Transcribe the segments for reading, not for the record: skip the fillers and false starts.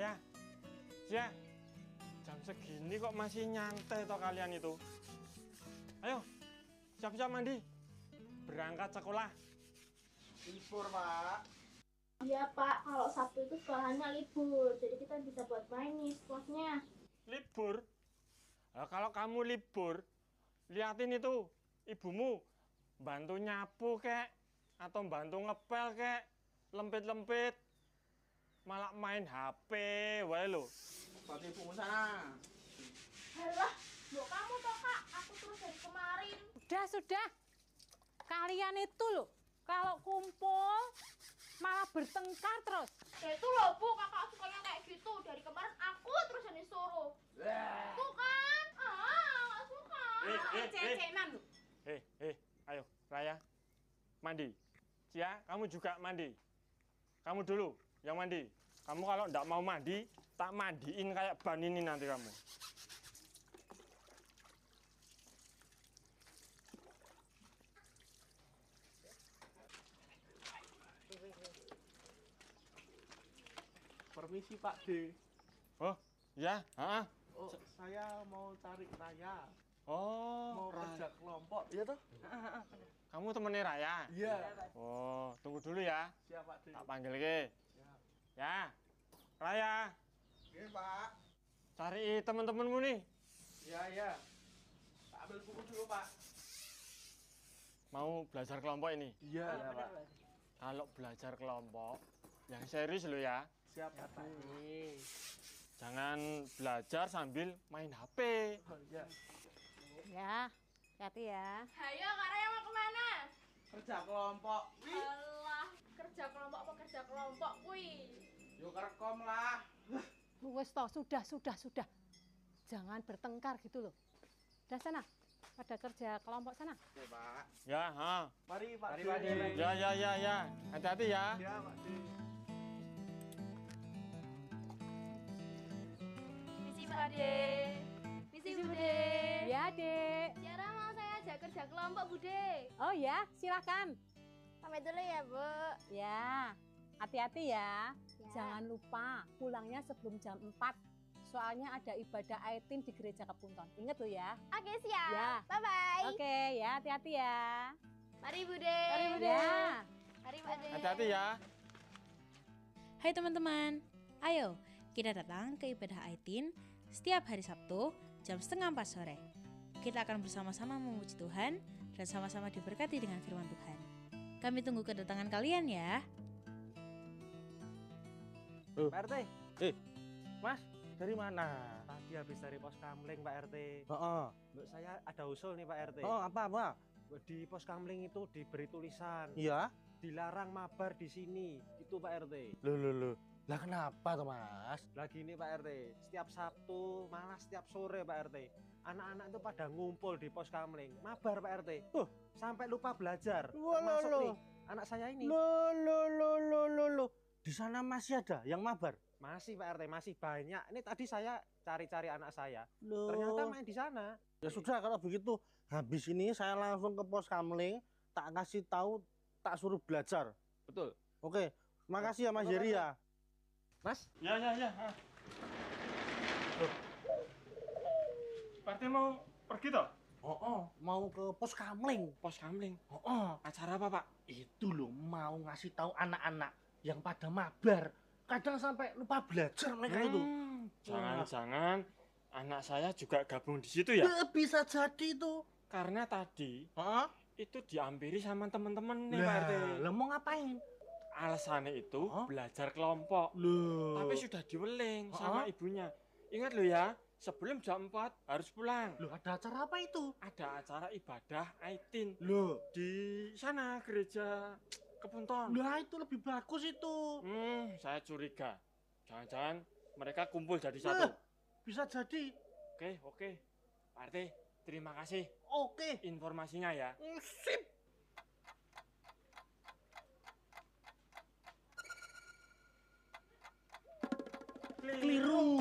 Raya, ya, jam segini kok masih nyantai toh kalian itu? Ayo, siap-siap mandi, berangkat sekolah. Libur, Pak. Iya Pak, kalau Sabtu itu sekolahnya libur, jadi kita bisa buat main nih sekolahnya. Libur? Nah, kalau kamu libur, liatin itu, ibumu bantu nyapu kek, atau bantu ngepel kek, lempit-lempit, malah main HP, wae lo. Buat ibumu sana. Halah, mbok kamu toh Kak, aku terus dari kemarin. Sudah. Kalian itu loh, kalau kumpul malah bertengkar terus. Ya itu loh Bu, kakak sukanya kayak gitu. Dari kemarin aku terus yang disuruh. Tuh kan, nggak suka. Cecenan loh. Ayo, Raya, mandi. Cia, kamu juga mandi. Kamu dulu yang mandi. Kamu kalau nggak mau mandi, tak mandiin kayak ban ini nanti kamu. Permisi, Pak D. Oh, ya, Oh, saya mau cari Raya. Oh, Mau kerja kelompok. Iya toh? kamu temennya Raya? Iya. Oh, tunggu dulu ya. Siap, Pak D. Tak panggil ke. Siap. Ya, Raya, Iya, Pak. cari teman-temanmu nih. Iya. Tak ambil buku dulu, Pak. Mau belajar kelompok ini. Iya, Pak. Kalau belajar kelompok, yang serius lo ya. Siap, Pak D. Jangan belajar sambil main HP. Oh, iya. Ya, hati ya. Ayo Kak Raya mau kemana? Kerja kelompok. Wih. Alah, kerja kelompok apa kerja kelompok kuy? Yuk kerekom lah. Wes toh, sudah. Jangan bertengkar gitu loh. Udah sana, pada kerja kelompok sana. Oke, Pak. Ya, Mari, Pak D. ya. Hati-hati ya. Iya, Pak D. Misi Pak Ade. Misi Bude. Ya, Dek. Tiara mau saya ajak kerja kelompok Bude. Oh ya, silakan. Pamit dulu ya Bu. Ya, hati-hati ya. Ya. Jangan lupa pulangnya sebelum jam 4. Soalnya ada ibadah Aitin di gereja Kepunton. Ingat tuh ya. Oke siap. Ya. Bye-bye. Oke, ya hati-hati ya. Mari Bude. Mari, Bude. Ya. Mari Pak Ade. Hati-hati ya. Hai teman-teman, ayo kita datang ke ibadah Aitin setiap hari Sabtu jam 3:30 sore. Kita akan bersama-sama memuji Tuhan dan sama-sama diberkati dengan firman Tuhan. Kami tunggu kedatangan kalian ya. Pak RT, Mas, dari mana? tadi habis dari pos kamling Pak RT. Oh, Mbak, saya ada usul nih Pak RT. apa? Di pos kamling itu diberi tulisan Iya? dilarang mabar di sini. Itu Pak RT. Loh. Lah kenapa tuh, Mas? Lagi nih Pak RT, setiap Sabtu, malah setiap sore Pak RT. Anak-anak itu pada ngumpul di pos kamling, mabar Pak RT. Sampai lupa belajar. Termasuk nih anak saya ini. Loh. Di sana masih ada yang mabar? Masih Pak RT, masih banyak. Ini tadi saya cari-cari anak saya. Loh. Ternyata main di sana. Ya sudah, kalau begitu habis ini saya langsung ke pos kamling, tak kasih tahu, tak suruh belajar. Betul. Oke, makasih ya Mas Jerry ya. Mas, Ya. Loh. Partai mau pergi toh? Mau ke pos kamling. Pos kamling. Acara apa, Pak? Itu loh, mau ngasih tahu anak-anak yang pada mabar. Kadang sampai lupa belajar mereka itu. Jangan-jangan anak saya juga gabung di situ ya? Bisa jadi itu. Karena tadi Heeh. itu dihampiri sama teman-teman nih, Pak RT. Lah mau ngapain? Alasannya itu Hah? belajar kelompok. Loh. Tapi sudah diweling sama ibunya. Ingat lo ya, sebelum jam 4 harus pulang. Loh, ada acara apa itu? Ada acara ibadah Aitin Loh. di sana gereja Kepunton. Lah itu lebih bagus itu. Saya curiga. Jangan-jangan mereka kumpul jadi satu. Bisa jadi. Oke. Pak RT, terima kasih Oke. informasinya ya. Sip. Keliru.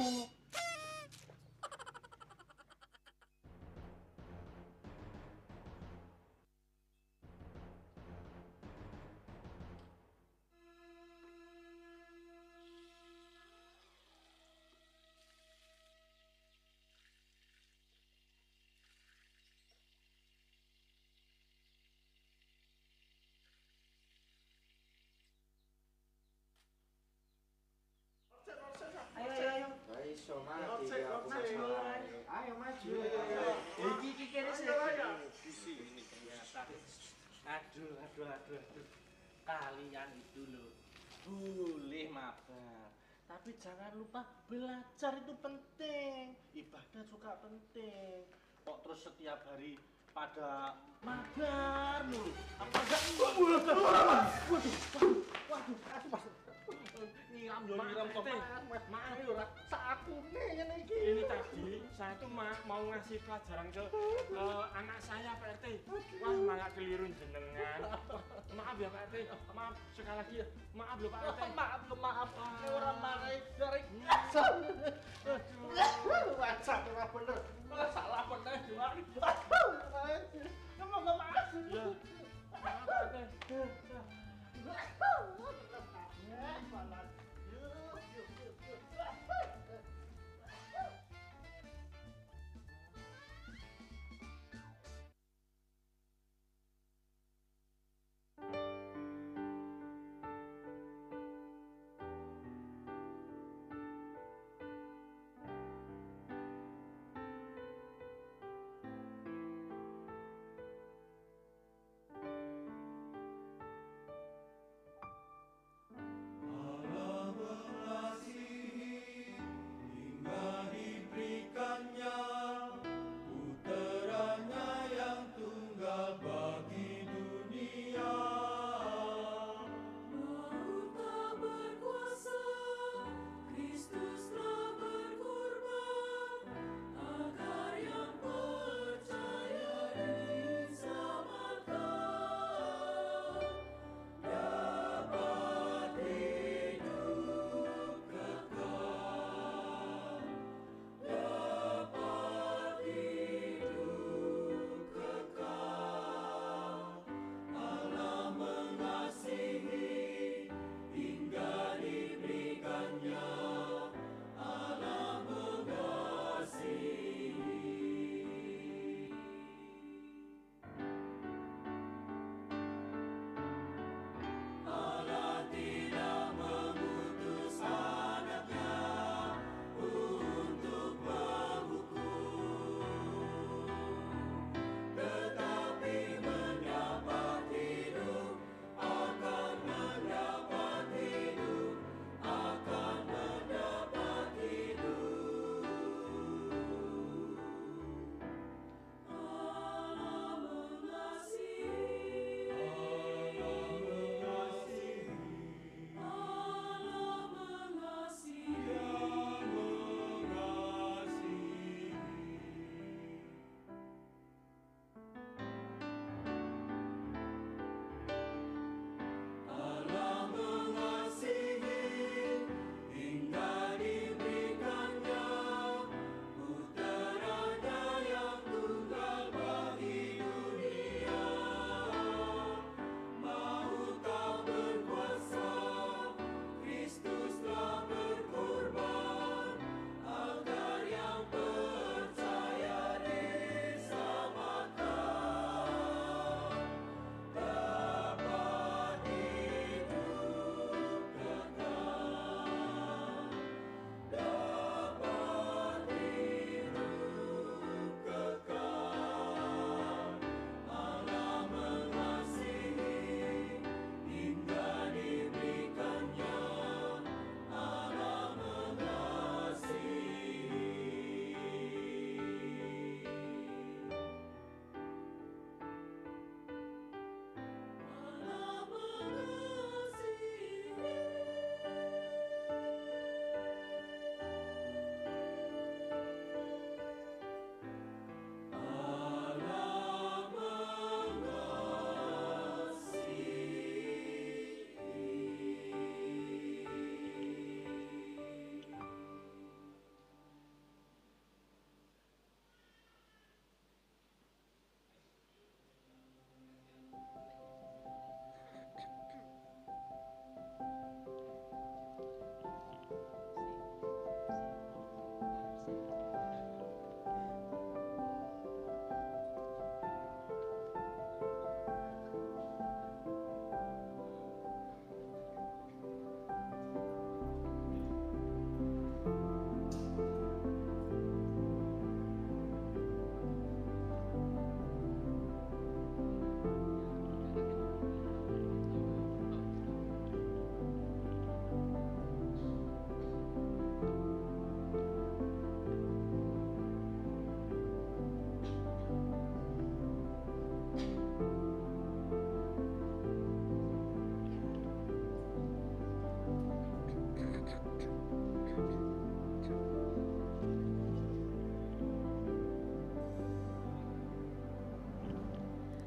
kalian itu loh boleh mabar, tapi jangan lupa belajar itu penting, ibadah juga penting. Kok terus setiap hari pada mabar mulu? Apa enggak? Waduh, nyiram yo nyiram kok maaf yo ora sakune ngene iki. Ini tadi saya tuh mau ngasih pelajaran ke anak saya Pak RT. Wah malah keliru jenengan. Maaf ya Pak RT, maaf sekali lagi ya. Maaf loh Pak RT. Maaf. Ora marahi dari asal. Wajah ora bener. Malah salah bener jual. Kamu enggak maaf. Ya. Maaf Pak RT.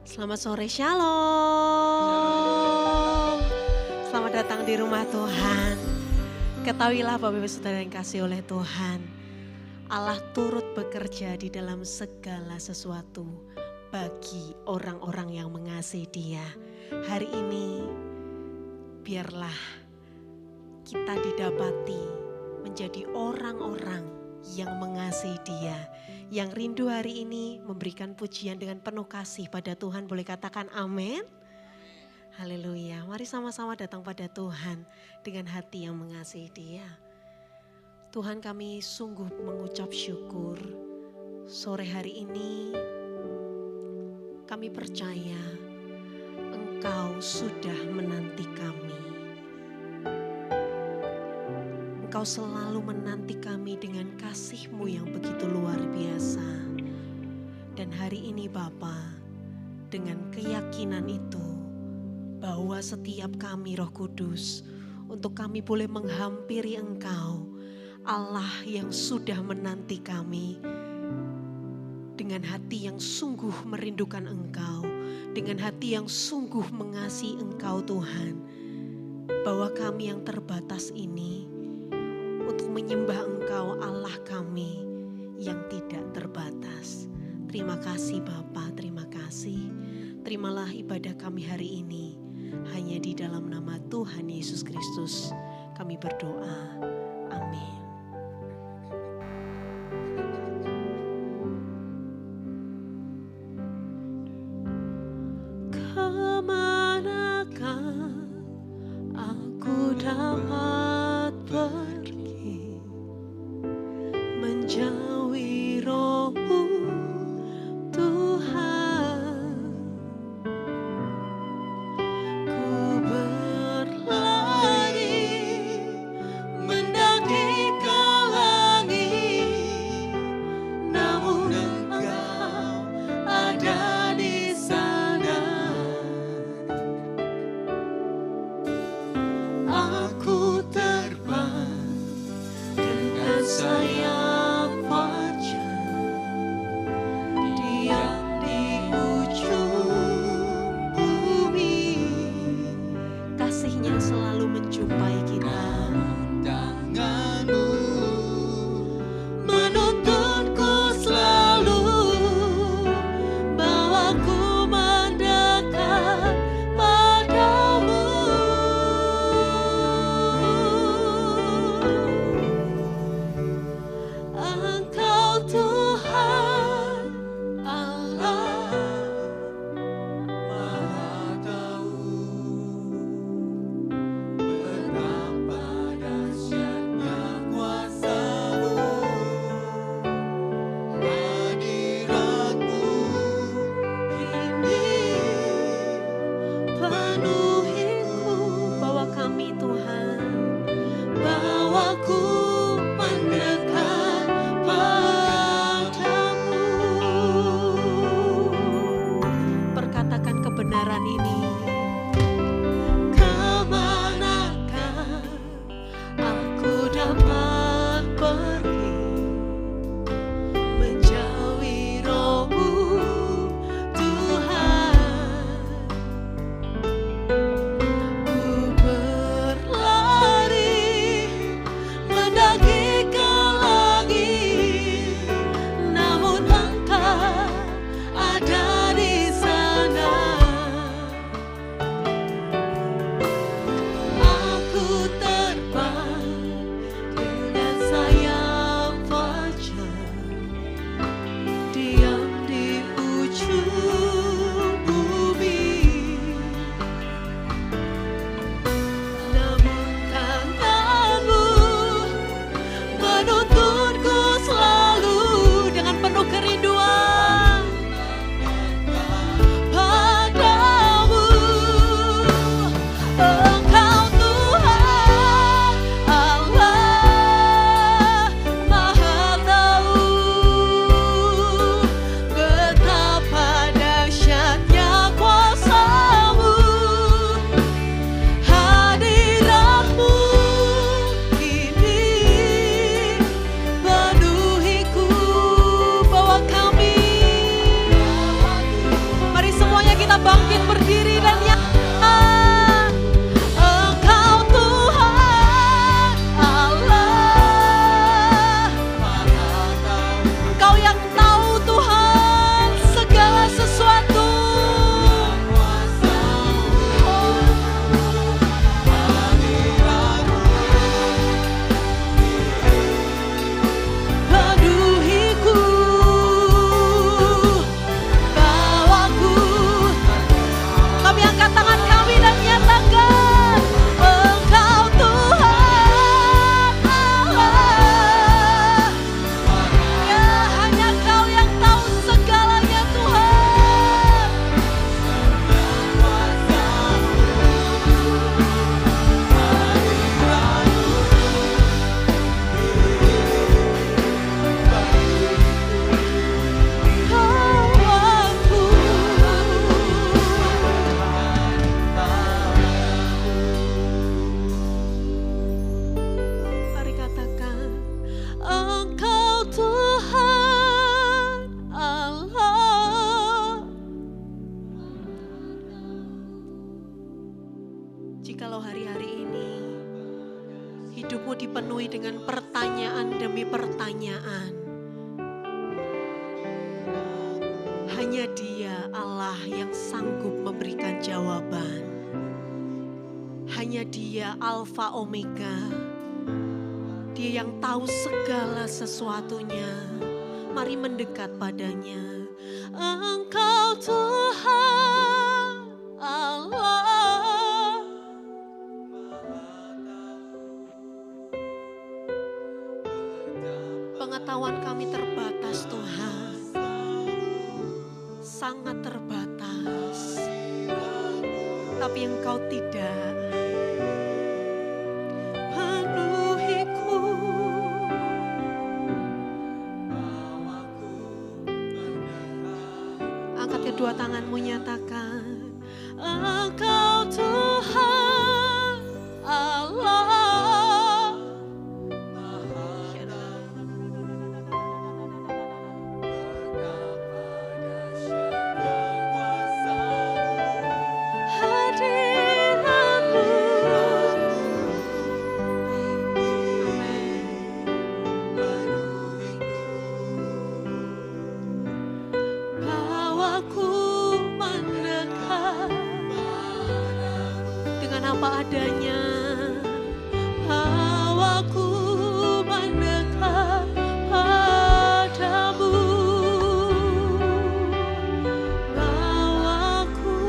Selamat sore, Shalom. Selamat datang di rumah Tuhan. Ketahuilah Bapak Ibu Saudara yang kasih oleh Tuhan, Allah turut bekerja di dalam segala sesuatu bagi orang-orang yang mengasihi Dia. Hari ini biarlah kita didapati menjadi orang-orang yang mengasihi Dia, yang rindu hari ini memberikan pujian dengan penuh kasih pada Tuhan. Boleh katakan amin? Haleluya. Mari sama-sama datang pada Tuhan dengan hati yang mengasihi Dia. Tuhan, kami sungguh mengucap syukur sore hari ini. Kami percaya Engkau sudah menanti kami. Engkau selalu menanti kami dengan kasih-Mu yang begitu luar biasa. Dan hari ini Bapa, dengan keyakinan itu bahwa setiap kami Roh Kudus, untuk kami boleh menghampiri Engkau, Allah yang sudah menanti kami dengan hati yang sungguh merindukan Engkau, dengan hati yang sungguh mengasihi Engkau Tuhan, bahwa kami yang terbatas ini untuk menyembah Engkau Allah kami yang tidak terbatas. Terima kasih Bapa, terima kasih. Terimalah ibadah kami hari ini. Hanya di dalam nama Tuhan Yesus Kristus kami berdoa. Amin. Kemanakah aku dapat pergi menjauhi Roh-Mu Tuhan? Ku berlari mendaki pertanyaan. Hanya Dia Allah yang sanggup memberikan jawaban. Hanya Dia Alfa Omega. Dia yang tahu segala sesuatunya. Mari mendekat padanya. Engkau Tuhan Allah. Pengetahuan kami terbatas Tuhan. Sangat terbatas. Tapi Engkau tidak. Penuhiku. Angkat kedua tanganmu, nyatakan. Engkau Tuhan Allah. Apa adanya, bawaku mendekat padamu, bawaku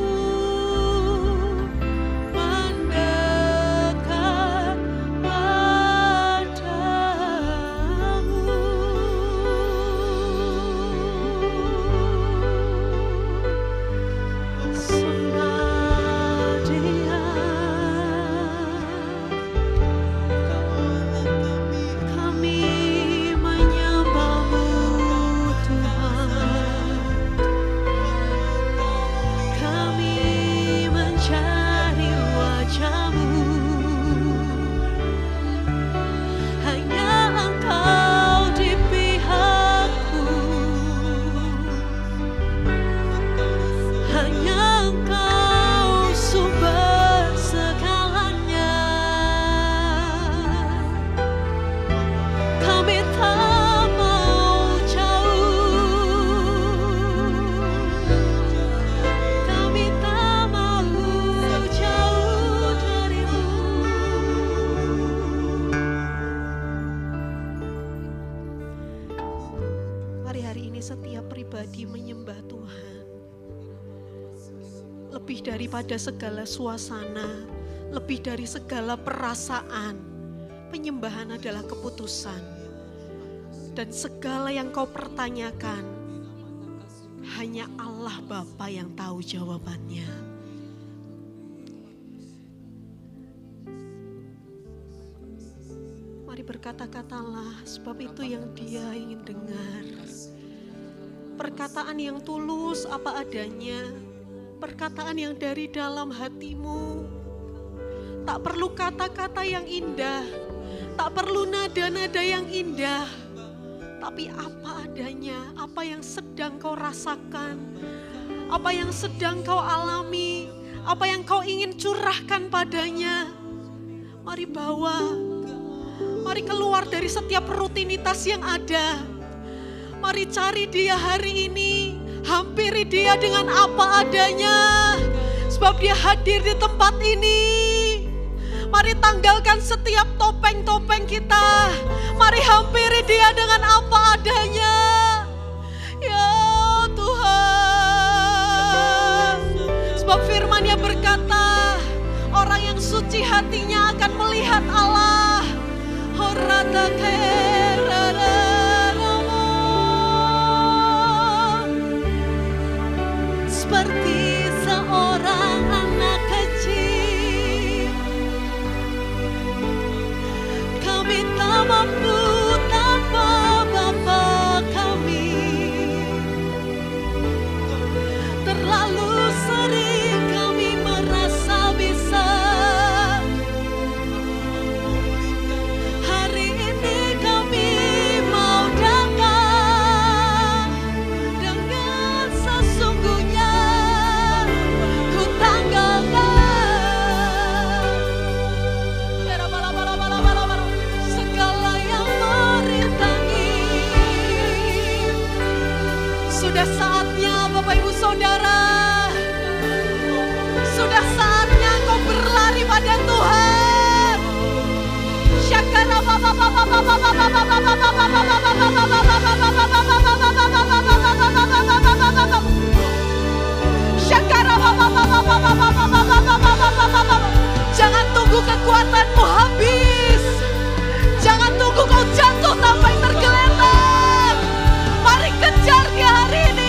mendekat padamu. Hari ini setiap pribadi menyembah Tuhan. Lebih daripada segala suasana, lebih dari segala perasaan, penyembahan adalah keputusan. Dan segala yang kau pertanyakan, hanya Allah Bapa yang tahu jawabannya. Mari berkata-katalah, sebab itu yang Dia ingin dengar. Perkataan yang tulus apa adanya, perkataan yang dari dalam hatimu. Tak perlu kata-kata yang indah, tak perlu nada-nada yang indah, tapi apa adanya, apa yang sedang kau rasakan, apa yang sedang kau alami, apa yang kau ingin curahkan padanya. Mari bawa, mari keluar dari setiap rutinitas yang ada. Mari cari Dia hari ini, hampiri Dia dengan apa adanya, sebab Dia hadir di tempat ini. Mari tanggalkan setiap topeng-topeng kita, mari hampiri Dia dengan apa adanya. Ya Tuhan, sebab firman-Nya berkata, orang yang suci hatinya akan melihat Allah. Seperti seorang anak kecil, kami tak mampu tanpa Bapa kami. Terlalu sering kami merasa bisa. Hari ini kami Sudah saatnya Bapak Ibu Saudara, sudah saatnya engkau berlari pada Tuhan. Syakara jangan tunggu kekuatanmu habis. Jangan tunggu kau jatuh sampai tergeletak. Mari kejar dia hari ini.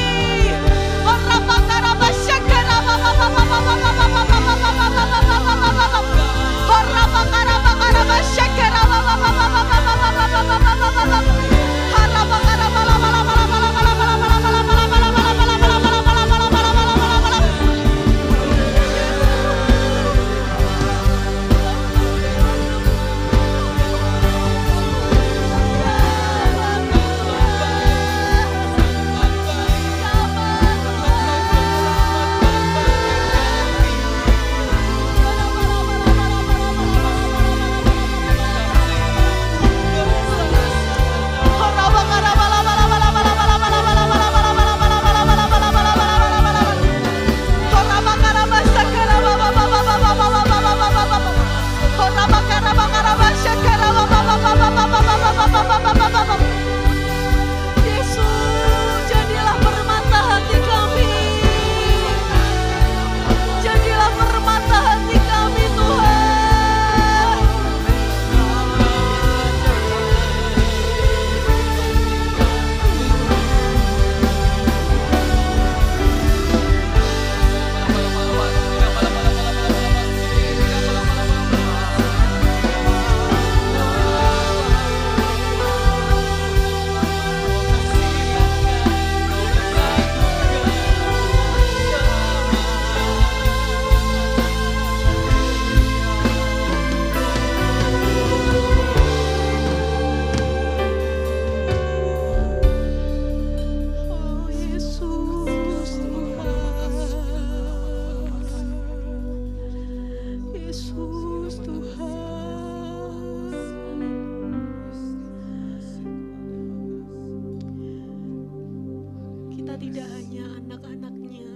Tidak hanya anak-anaknya,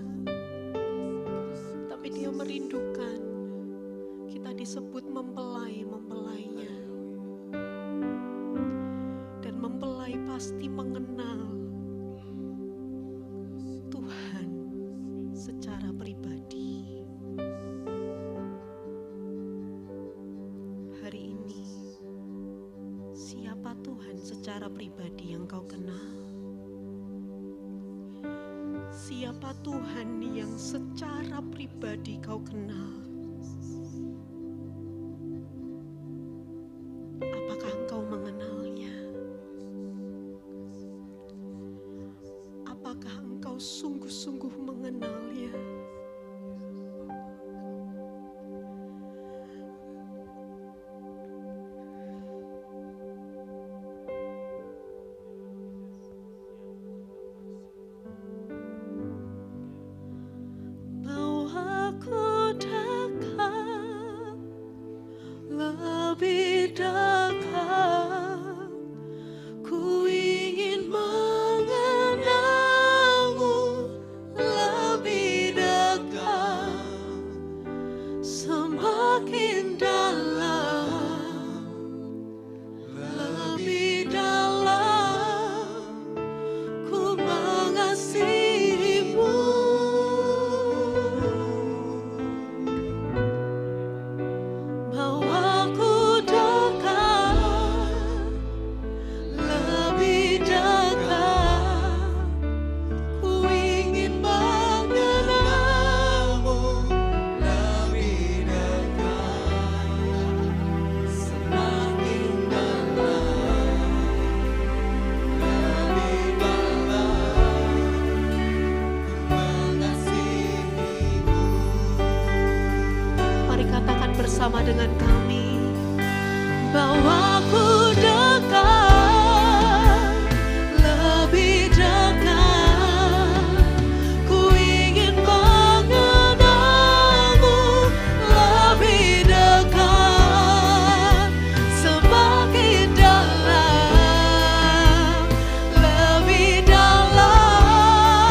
tapi Dia merindukan kita disebut mempelai-mempelainya. Dan mempelai pasti mengenal Tuhan secara pribadi. Hari ini, siapa Tuhan secara pribadi yang kau kenal? Siapa Tuhan yang secara pribadi kau kenal? Apakah engkau mengenalnya? Apakah engkau sungguh-sungguh mengenalnya? Bersama dengan kami, bahwa ku dekat, lebih dekat, ku ingin mengenalmu lebih dekat, semakin dalam, lebih dalam,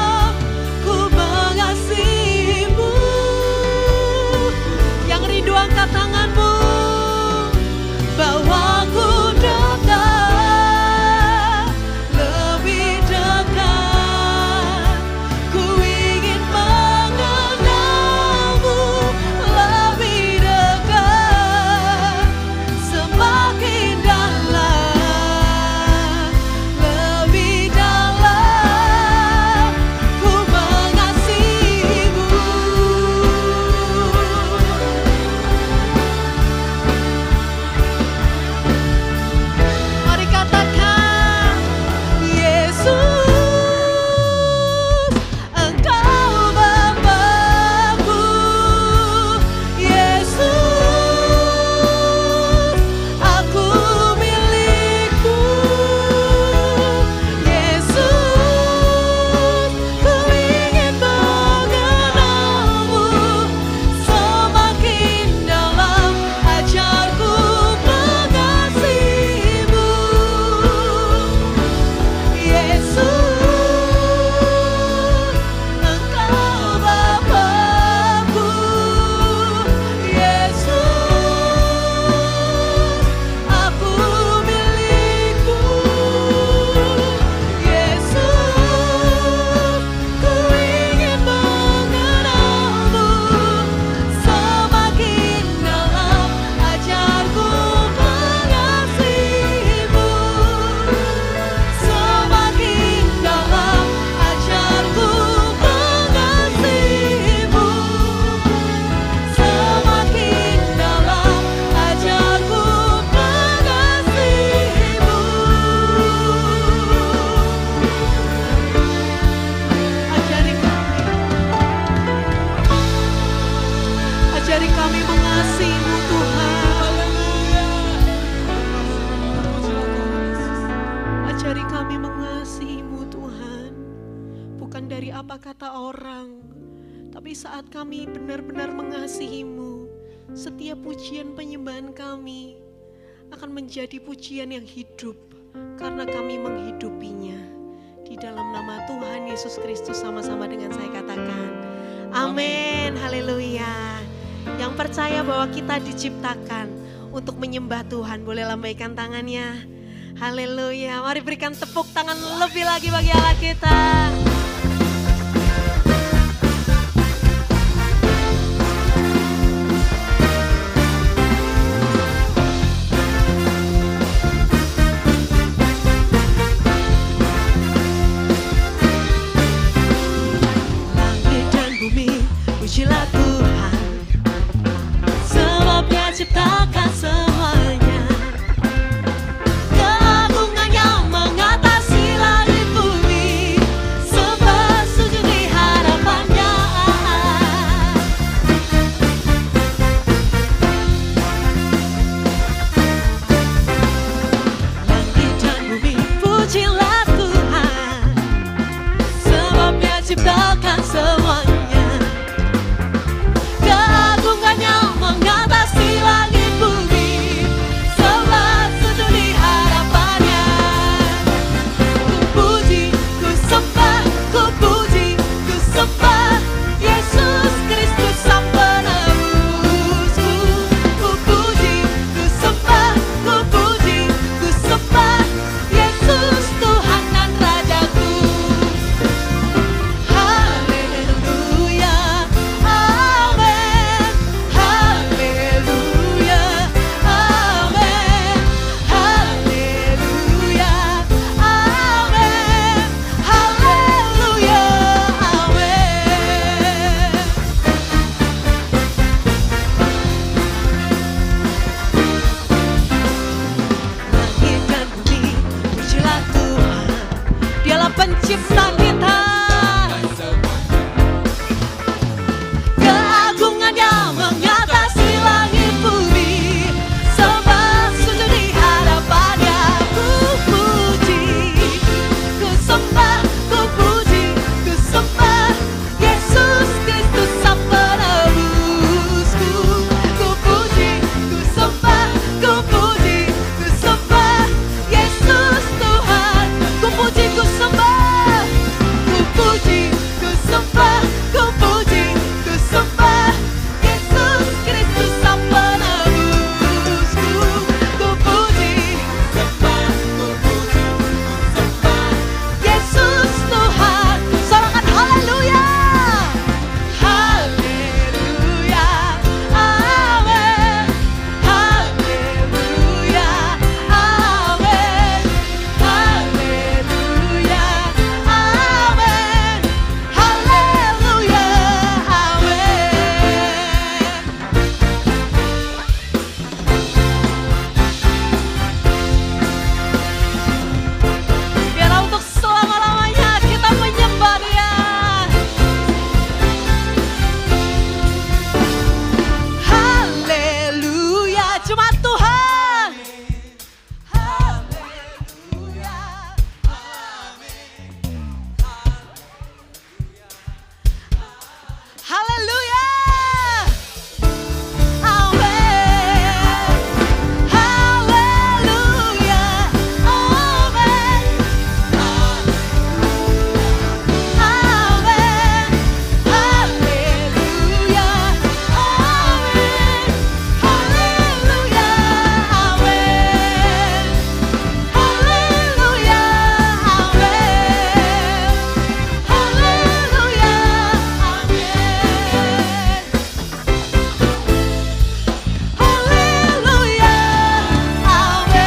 dari kami mengasihi-Mu Tuhan, bukan dari apa kata orang, tapi saat kami benar-benar mengasihi-Mu, setiap pujian penyembahan kami akan menjadi pujian yang hidup karena kami menghidupinya. Di dalam nama Tuhan Yesus Kristus sama-sama dengan saya katakan, amin, haleluya. Yang percaya bahwa kita diciptakan untuk menyembah Tuhan, boleh lambaikan tangannya. Haleluya, mari berikan tepuk tangan lebih lagi bagi Allah kita. Langit dan bumi, pujilah Tuhan, sebab Dia ciptakan semuanya. Keagungannya mengatasi langit bumi, sebab sujud di hadapannya. Langit dan bumi, pujilah Tuhan, sebab Dia ciptakan semuanya. Keagungannya mengatasi langit bumi, sebab sujud di hadapannya. Ku puji, ku sembah, ku puji, ku sembah Yesus Kristus Sang Penebusku. Ku puji, ku sembah, ku puji, ku sembah Yesus Tuhan dan Rajaku. Haleluya, amin. Haleluya, amin. Haleluya, amin. Haleluya, amin. Langit dan bumi, pujilah Tuhan, Dialah pencipta kita. Keagungannya mengatasi langit bumi, sebab sujud di hadapannya. Ku puji, ku sembah, ku puji, ku sembah Yesus Kristus Sang Penebusku. Ku puji, ku sembah, ku puji, ku sembah Yesus Tuhan. Ku puji, ku sembah, ku puji, ku sembah, ku puji, ku sembah Yesus Kristus Sang Penebusku. Ku puji, sembah, ku puji, ku sembah Yesus Tuhan. Sorakan haleluya, haleluya, amin. Haleluya, amin. Haleluya, amin. Haleluya, amin. Biarlah untuk selama-lamanya kita menyembah Dia. Haleluya, cuma Tuhan. Haleluya, haleluya, amin. Haleluya, amin. Amin. Haleluya, amin. Haleluya, amin. Haleluya, amin. Haleluya, amin.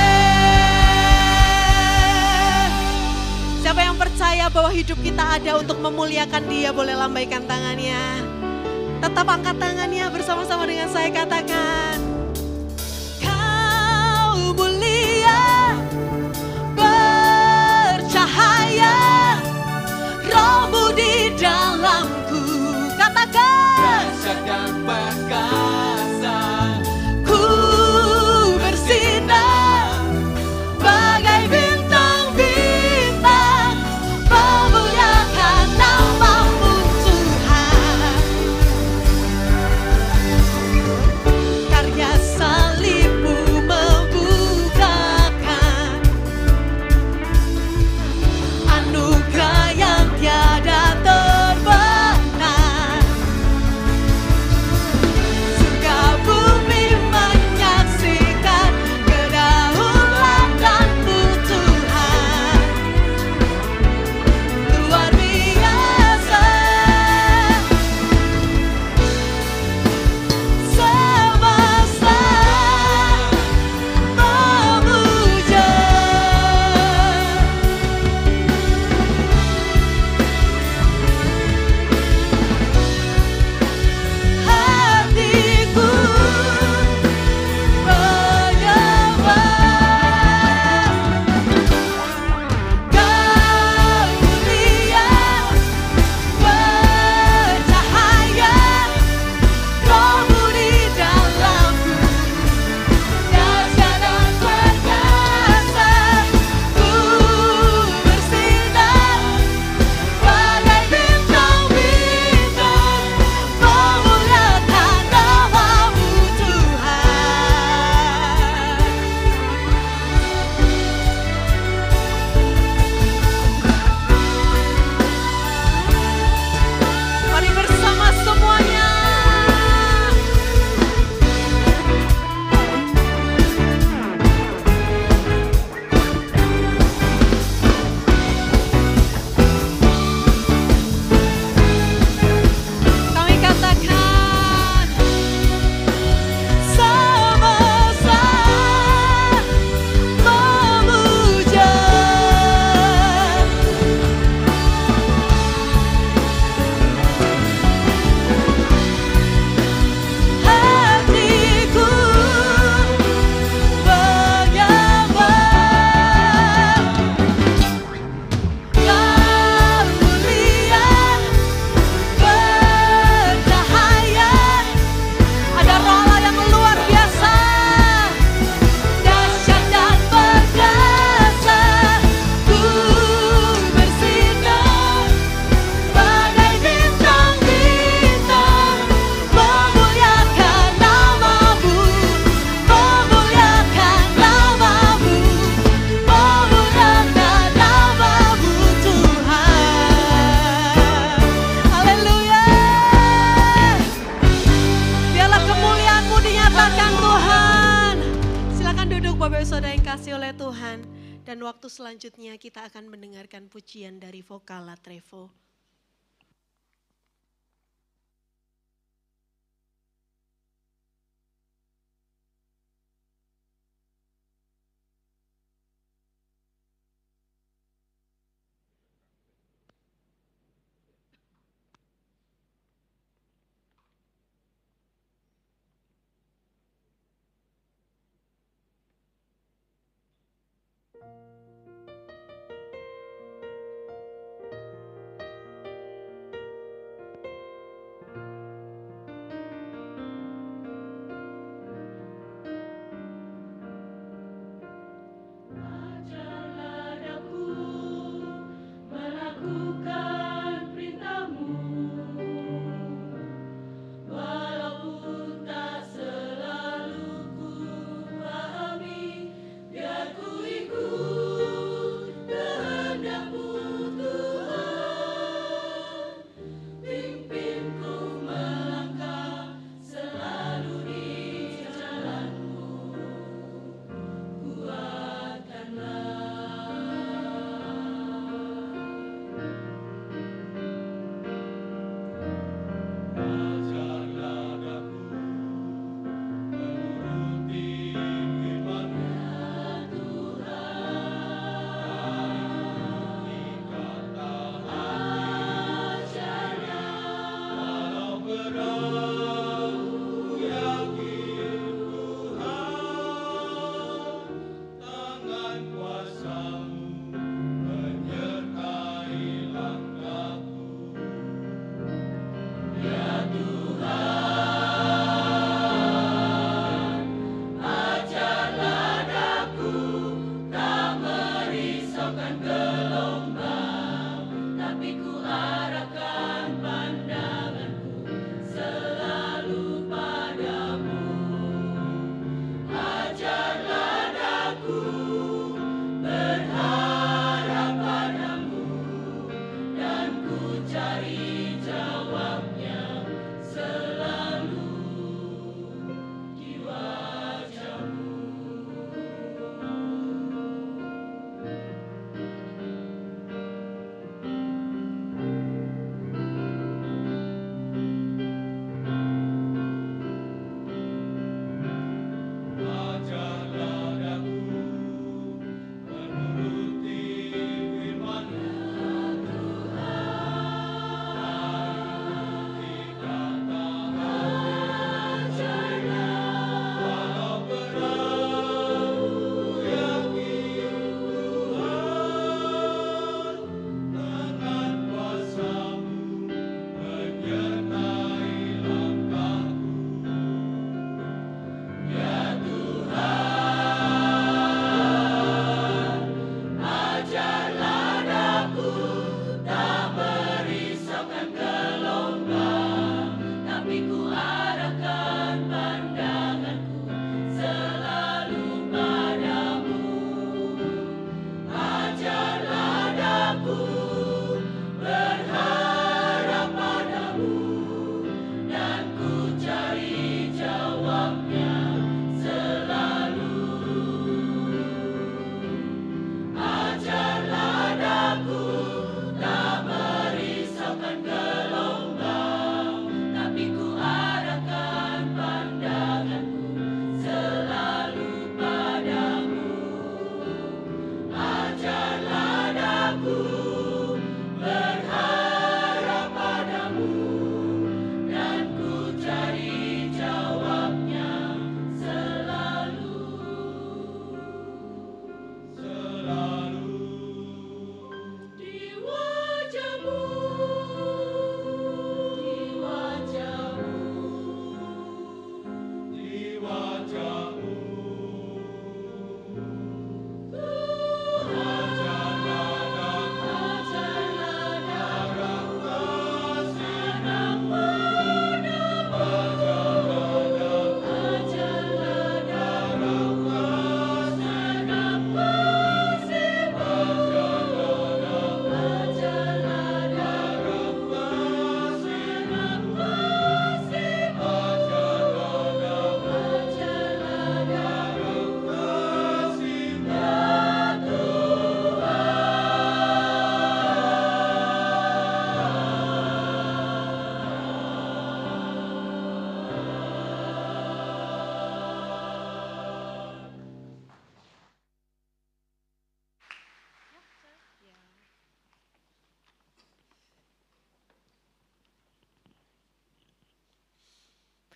Siapa yang percaya bahwa hidup kita ada untuk memuliakan Dia, boleh lambaikan tangannya. Tetap angkat tangannya bersama-sama dengan saya katakan, Kau mulia, bercahaya, Roh-Mu di dalamku. Katakan, Dahsyat dan perkasa, ku bersinar bagai bintang-bintang. selanjutnya kita akan mendengarkan pujian dari Vokala Trevo.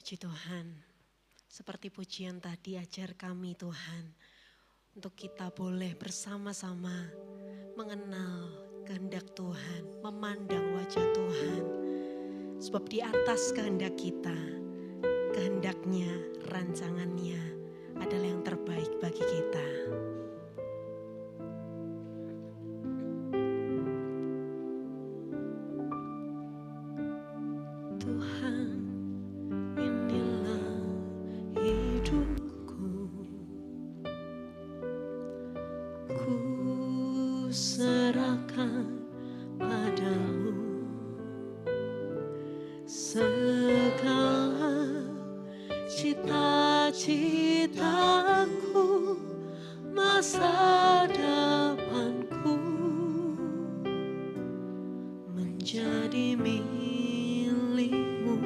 Puji Tuhan, seperti pujian tadi ajar kami Tuhan, untuk kita boleh bersama-sama mengenal kehendak Tuhan, memandang wajah Tuhan. Sebab di atas kehendak kita, kehendaknya, rancangannya adalah yang terbaik bagi kita. Tuhan, inilah hidupku, ku serahkan padamu segala cita-citaku, masa depanku menjadi milikmu.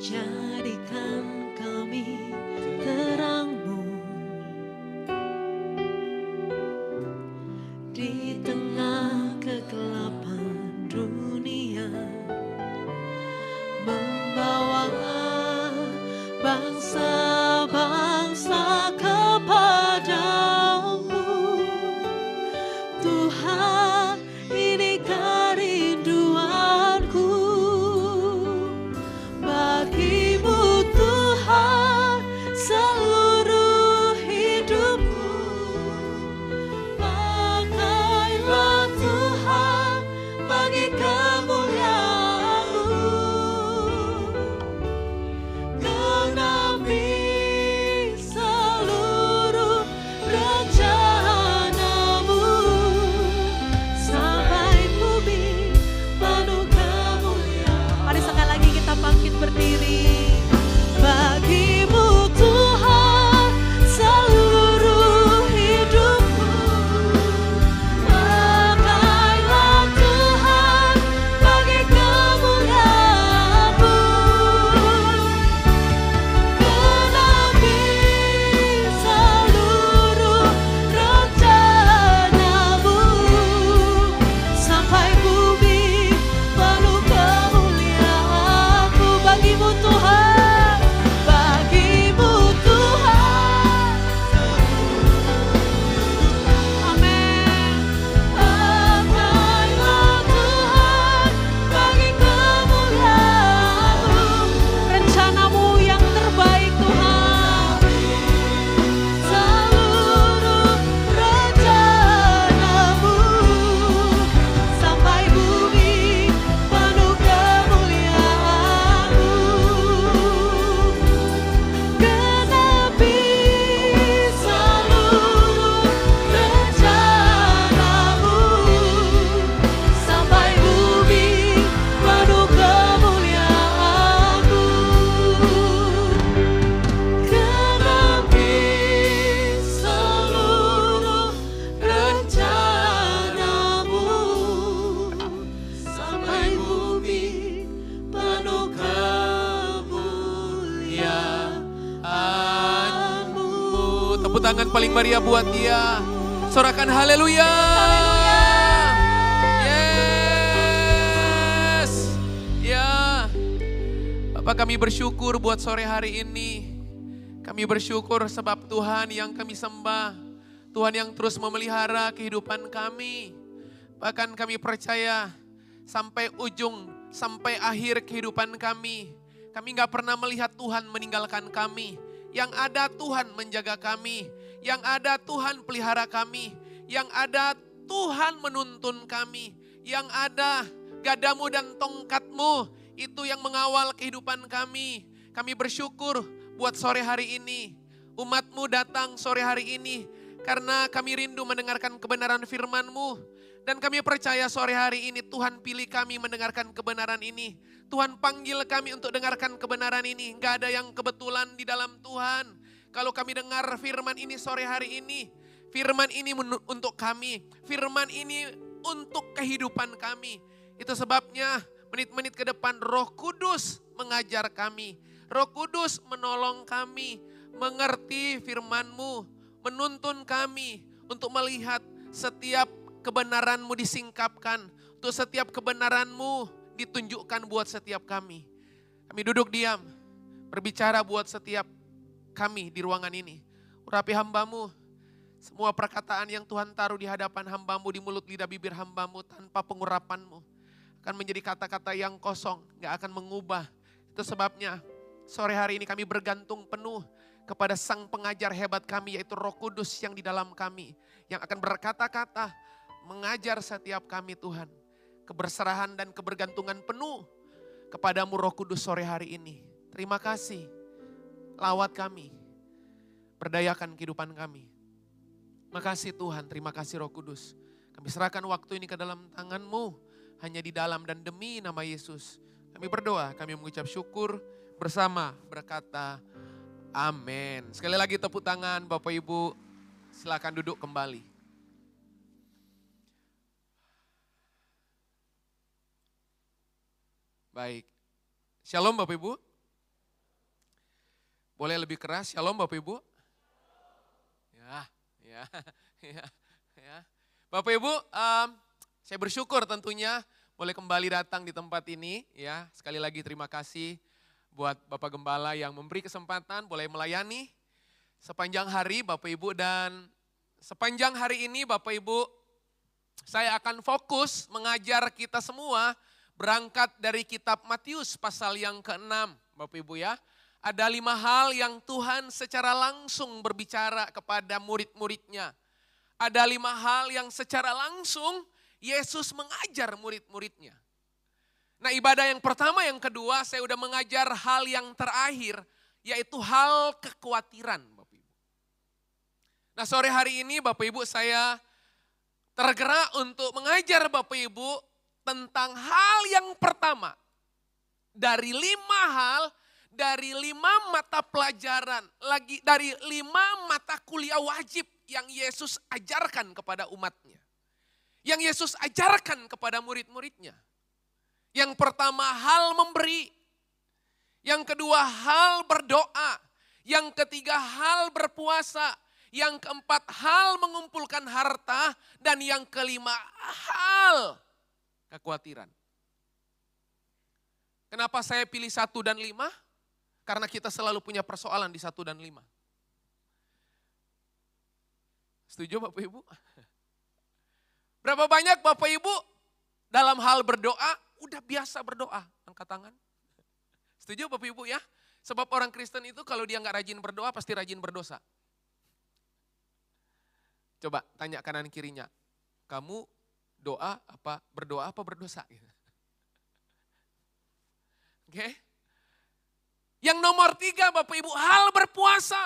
Jadikan kami terangmu di tengah kegelapan dunia, membawa bangsa-bangsa kepadamu. Tuhan, ini kerinduanku bagimu Tuhan, seluruh hidupku. Pakailah Tuhan bagi kemuliaan-Mu, genapi seluruh rencana-Mu, sampai bumi penuh kemuliaan. Mari sekali lagi kita bangkit berdiri. Bagimu Tuhan, seluruh hidupku. Pakailah Tuhan bagi kemuliaan-Mu, genapi seluruh rencana-Mu, sampai bumi penuh kemuliaan-Mu. Bagimu Tuhan, bagimu Tuhan. Amin. Pakailah Tuhan bagi kemuliaan-Mu, rencana-Mu yang terbaik Tuhan. Seluruh rencana-Mu, sampai bumi penuh kemuliaan-Mu, genapi seluruh rencana-Mu, sampai bumi penuh kemuliaan-Mu, genapi seluruh rencana-Mu, sampai bumi penuh kemuliaan-Mu. Tepuk tangan paling meriah buat Dia. Sorakan haleluya. Yes. Ya. Bapak, kami bersyukur buat sore hari ini. Kami bersyukur sebab Tuhan yang kami sembah, Tuhan yang terus memelihara kehidupan kami. Bahkan kami percaya sampai ujung, sampai akhir kehidupan kami gak pernah melihat Tuhan meninggalkan kami. Yang ada Tuhan menjaga kami, yang ada Tuhan pelihara kami, yang ada Tuhan menuntun kami, yang ada gadamu dan tongkatmu itu yang mengawal kehidupan kami. Kami bersyukur buat sore hari ini. Umat-Mu datang sore hari ini karena kami rindu mendengarkan kebenaran firman-Mu. Dan kami percaya sore hari ini Tuhan pilih kami mendengarkan kebenaran ini. Tuhan panggil kami untuk dengarkan kebenaran ini. Gak ada yang kebetulan di dalam Tuhan. Kalau kami dengar firman ini sore hari ini, firman ini untuk kami. Firman ini untuk kehidupan kami. Itu sebabnya menit-menit ke depan Roh Kudus mengajar kami. Roh Kudus menolong kami mengerti firman-Mu, menuntun kami untuk melihat setiap kebenaran-Mu disingkapkan, untuk setiap kebenaran-Mu ditunjukkan buat setiap kami. Kami duduk diam, berbicara buat setiap kami di ruangan ini. Urapi hamba-Mu, semua perkataan yang Tuhan taruh di hadapan hamba-Mu, di mulut lidah bibir hamba-Mu tanpa pengurapan-Mu akan menjadi kata-kata yang kosong, gak akan mengubah. Itu sebabnya sore hari ini kami bergantung penuh kepada Sang Pengajar hebat kami, yaitu Roh Kudus yang di dalam kami, yang akan berkata-kata, mengajar setiap kami Tuhan. Keberserahan dan kebergantungan penuh kepadamu Roh Kudus sore hari ini. Terima kasih, lawat kami, berdayakan kehidupan kami. Makasih Tuhan, terima kasih Roh Kudus. Kami serahkan waktu ini ke dalam tangan-Mu, hanya di dalam dan demi nama Yesus. Kami berdoa, kami mengucap syukur bersama berkata, amin. Sekali lagi tepuk tangan Bapak Ibu, silakan duduk kembali. Baik, shalom Bapak Ibu. Boleh lebih keras, shalom Bapak Ibu. Ya. Bapak Ibu, saya bersyukur tentunya boleh kembali datang di tempat ini. Ya, sekali lagi terima kasih buat Bapak Gembala yang memberi kesempatan boleh melayani sepanjang hari Bapak Ibu. Dan sepanjang hari ini Bapak Ibu, saya akan fokus mengajar kita semua berangkat dari kitab Matius pasal yang ke-6 Bapak Ibu ya. Ada 5 hal yang Tuhan secara langsung berbicara kepada murid-muridnya. Ada 5 hal yang secara langsung Yesus mengajar murid-muridnya. Nah, ibadah yang pertama, yang kedua, saya udah mengajar hal yang terakhir, yaitu hal kekhawatiran Bapak Ibu. Nah, sore hari ini Bapak Ibu saya tergerak untuk mengajar Bapak Ibu tentang hal yang pertama. Dari 5 hal, dari 5 mata pelajaran, lagi dari 5 mata kuliah wajib yang Yesus ajarkan kepada umatnya. Yang Yesus ajarkan kepada murid-muridnya. Yang pertama hal memberi. Yang kedua hal berdoa. Yang ketiga hal berpuasa. Yang keempat hal mengumpulkan harta. Dan yang kelima hal kekhawatiran. Kenapa saya pilih 1 dan 5? Karena kita selalu punya persoalan di 1 dan 5. Setuju Bapak Ibu? Berapa banyak Bapak Ibu dalam hal berdoa, udah biasa berdoa, angkat tangan. Setuju Bapak Ibu ya? Sebab orang Kristen itu kalau dia nggak rajin berdoa, pasti rajin berdosa. Coba tanya kanan kirinya, kamu berdoa apa berdosa? Oke? Yang nomor 3 Bapak Ibu, hal berpuasa.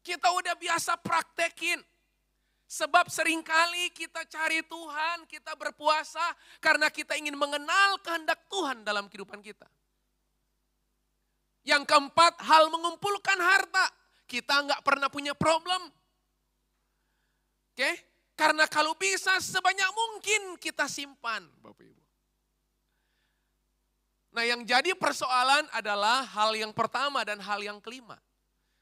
Kita udah biasa praktekin. Sebab seringkali kita cari Tuhan, kita berpuasa karena kita ingin mengenal kehendak Tuhan dalam kehidupan kita. Yang keempat, hal mengumpulkan harta. Kita nggak pernah punya problem. Oke? Karena kalau bisa sebanyak mungkin kita simpan, Bapak Ibu. Nah, yang jadi persoalan adalah hal yang pertama dan hal yang kelima.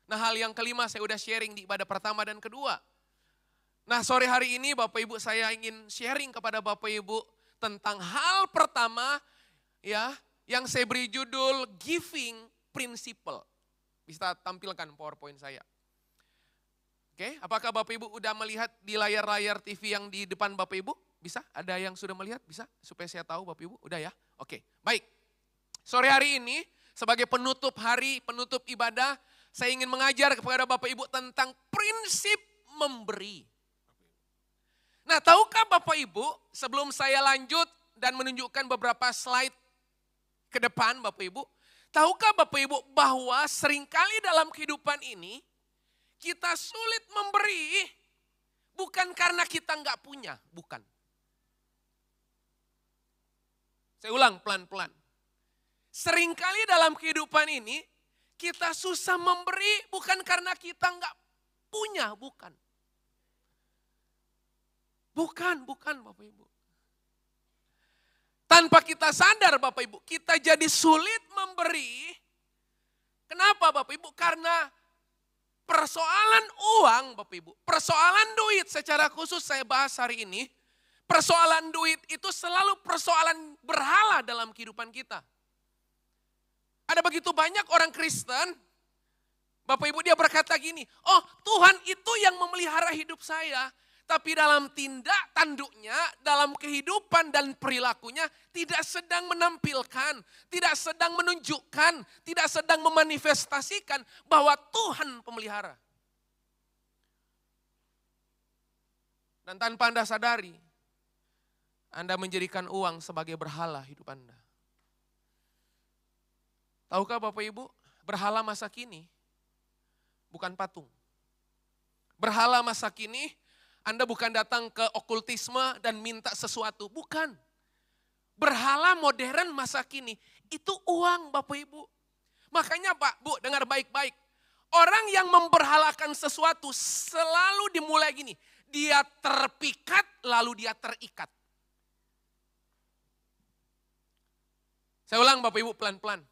Nah, hal yang kelima saya udah sharing di ibadah pertama dan kedua. Nah, sore hari ini Bapak Ibu saya ingin sharing kepada Bapak Ibu tentang hal pertama ya, yang saya beri judul Giving Principle. Bisa tampilkan PowerPoint saya. Oke, apakah Bapak Ibu udah melihat di layar-layar TV yang di depan Bapak Ibu? Bisa? Ada yang sudah melihat? Bisa? Supaya saya tahu Bapak Ibu, udah ya? Oke, baik. Sore hari ini sebagai penutup hari, penutup ibadah, saya ingin mengajar kepada Bapak Ibu tentang prinsip memberi. Nah, tahukah Bapak Ibu, sebelum saya lanjut dan menunjukkan beberapa slide ke depan Bapak Ibu, tahukah Bapak Ibu bahwa seringkali dalam kehidupan ini, kita sulit memberi bukan karena kita nggak punya, bukan. Saya ulang pelan-pelan. Seringkali dalam kehidupan ini, kita susah memberi bukan karena kita nggak punya, bukan. Bukan Bapak Ibu. Tanpa kita sadar Bapak Ibu, kita jadi sulit memberi. Kenapa Bapak Ibu? Karena persoalan uang Bapak Ibu, persoalan duit secara khusus saya bahas hari ini. Persoalan duit itu selalu persoalan berhala dalam kehidupan kita. Ada begitu banyak orang Kristen, Bapak Ibu dia berkata gini, oh Tuhan itu yang memelihara hidup saya. Tapi dalam tindak tanduknya, dalam kehidupan dan perilakunya tidak sedang menampilkan, tidak sedang menunjukkan, tidak sedang memanifestasikan bahwa Tuhan pemelihara. Dan tanpa Anda sadari, Anda menjadikan uang sebagai berhala hidup Anda. Tahukah Bapak Ibu, berhala masa kini bukan patung. Berhala masa kini, Anda bukan datang ke okultisme dan minta sesuatu, bukan. Berhala modern masa kini, itu uang Bapak Ibu. Makanya Pak, Bu, dengar baik-baik. Orang yang memberhalakan sesuatu selalu dimulai gini, dia terpikat lalu dia terikat. Saya ulang Bapak Ibu pelan-pelan.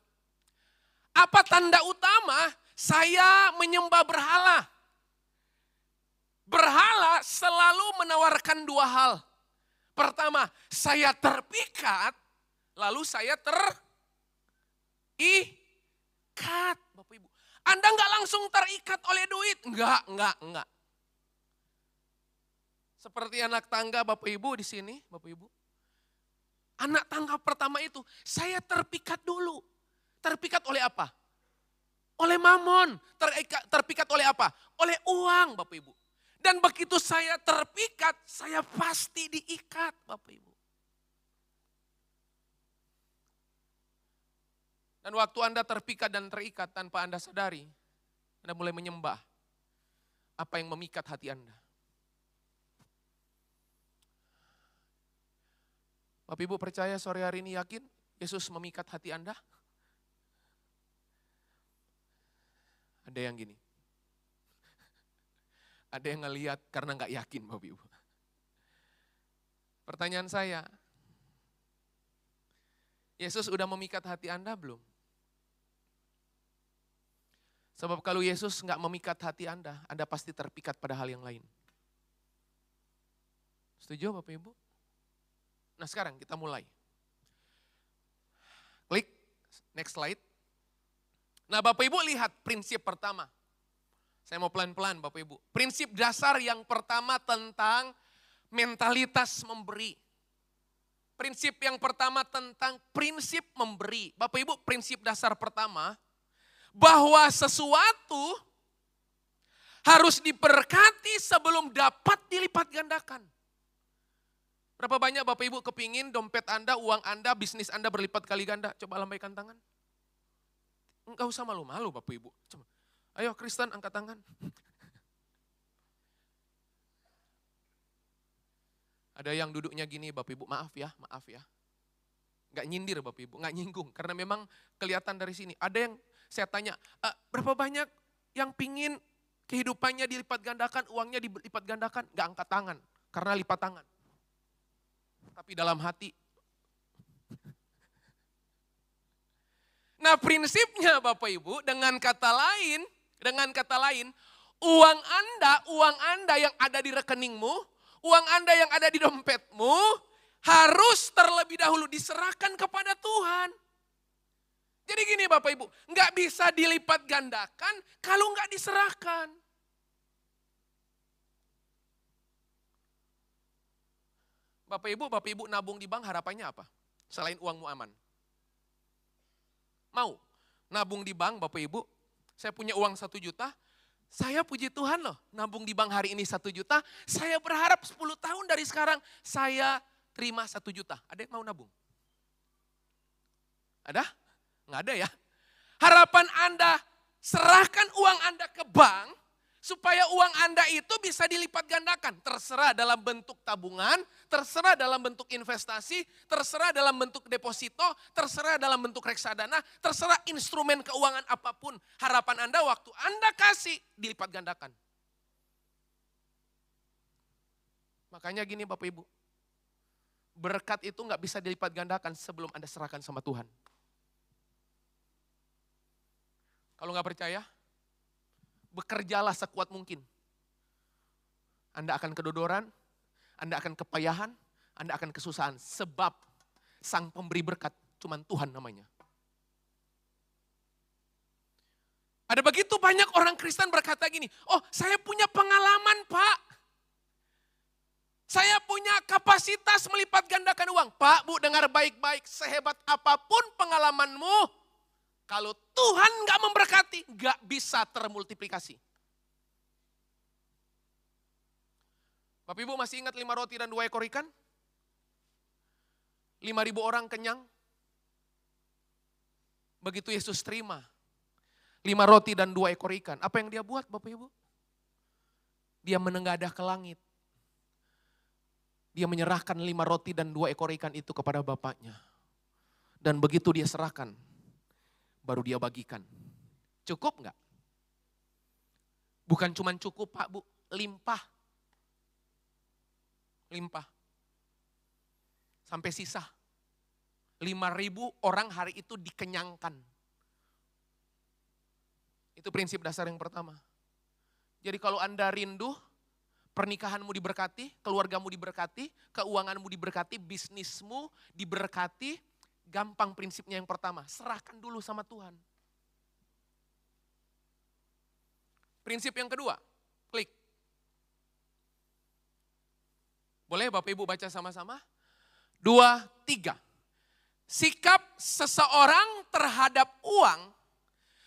Apa tanda utama saya menyembah berhala? Berhala selalu menawarkan dua hal. Pertama, saya terpikat, lalu saya terikat. Bapak Ibu, Anda nggak langsung terikat oleh duit. Enggak. Seperti anak tangga Bapak Ibu di sini, Bapak Ibu. Anak tangga pertama itu, saya terpikat dulu. Terpikat oleh apa? Oleh mamon. Terpikat oleh apa? Oleh uang Bapak Ibu. Dan begitu saya terpikat, saya pasti diikat Bapak Ibu. Dan waktu Anda terpikat dan terikat tanpa Anda sadari, Anda mulai menyembah apa yang memikat hati Anda. Bapak Ibu percaya sore hari ini yakin Yesus memikat hati Anda? Ada yang gini. Ada yang ngelihat karena nggak yakin Bapak Ibu. Pertanyaan saya, Yesus udah memikat hati Anda belum? Sebab kalau Yesus nggak memikat hati Anda pasti terpikat pada hal yang lain. Setuju Bapak Ibu? Nah sekarang kita mulai. Klik, next slide. Nah Bapak Ibu lihat prinsip pertama. Saya mau pelan-pelan Bapak Ibu. Prinsip dasar yang pertama tentang mentalitas memberi. Prinsip yang pertama tentang prinsip memberi. Bapak Ibu prinsip dasar pertama, bahwa sesuatu harus diberkati sebelum dapat dilipat gandakan. Berapa banyak Bapak Ibu kepingin dompet Anda, uang Anda, bisnis Anda berlipat kali ganda? Coba lambaikan tangan. Enggak usah malu-malu Bapak Ibu. Coba. Ayo Kristen angkat tangan. Ada yang duduknya gini Bapak Ibu, maaf ya. Enggak nyindir Bapak Ibu, enggak nyinggung. Karena memang kelihatan dari sini. Ada yang saya tanya, berapa banyak yang pingin kehidupannya dilipat gandakan, uangnya dilipat gandakan? Enggak angkat tangan, karena lipat tangan. Tapi dalam hati. Nah prinsipnya Bapak Ibu, dengan kata lain, uang Anda yang ada di rekeningmu, uang Anda yang ada di dompetmu, harus terlebih dahulu diserahkan kepada Tuhan. Jadi gini Bapak Ibu, nggak bisa dilipat gandakan kalau nggak diserahkan. Bapak Ibu nabung di bank harapannya apa? Selain uangmu aman. Mau nabung di bank Bapak Ibu, saya punya uang 1 juta, saya puji Tuhan loh, nabung di bank hari ini 1 juta, saya berharap 10 tahun dari sekarang saya terima 1 juta. Ada yang mau nabung? Ada? Nggak ada ya. Harapan Anda, serahkan uang Anda ke bank, supaya uang Anda itu bisa dilipat gandakan. Terserah dalam bentuk tabungan, terserah dalam bentuk investasi, terserah dalam bentuk deposito, terserah dalam bentuk reksadana, terserah instrumen keuangan apapun. Harapan Anda waktu Anda kasih, dilipat gandakan. Makanya gini Bapak Ibu, berkat itu nggak bisa dilipat gandakan sebelum Anda serahkan sama Tuhan. Kalau nggak percaya, bekerjalah sekuat mungkin. Anda akan kedodoran, Anda akan kepayahan, Anda akan kesusahan. Sebab sang pemberi berkat cuman Tuhan namanya. Ada begitu banyak orang Kristen berkata gini, oh saya punya pengalaman Pak. Saya punya kapasitas melipat gandakan uang. Pak, Bu, dengar baik-baik, sehebat apapun pengalamanmu, kalau Tuhan gak memberkati, gak bisa termultiplikasi. Bapak Ibu masih ingat 5 roti dan 2 ekor ikan? 5.000 orang kenyang. Begitu Yesus terima 5 roti dan 2 ekor ikan. Apa yang dia buat Bapak Ibu? Dia menengadah ke langit. Dia menyerahkan 5 roti dan 2 ekor ikan itu kepada Bapaknya. Dan begitu dia serahkan, baru dia bagikan. Cukup enggak? Bukan cuma cukup Pak Bu, limpah. Limpah. Sampai sisa. 5.000 orang hari itu dikenyangkan. Itu prinsip dasar yang pertama. Jadi kalau Anda rindu, pernikahanmu diberkati, keluargamu diberkati, keuanganmu diberkati, bisnismu diberkati, gampang prinsipnya yang pertama, serahkan dulu sama Tuhan. Prinsip yang kedua, klik. Boleh Bapak Ibu baca sama-sama? 2, 3. Sikap seseorang terhadap uang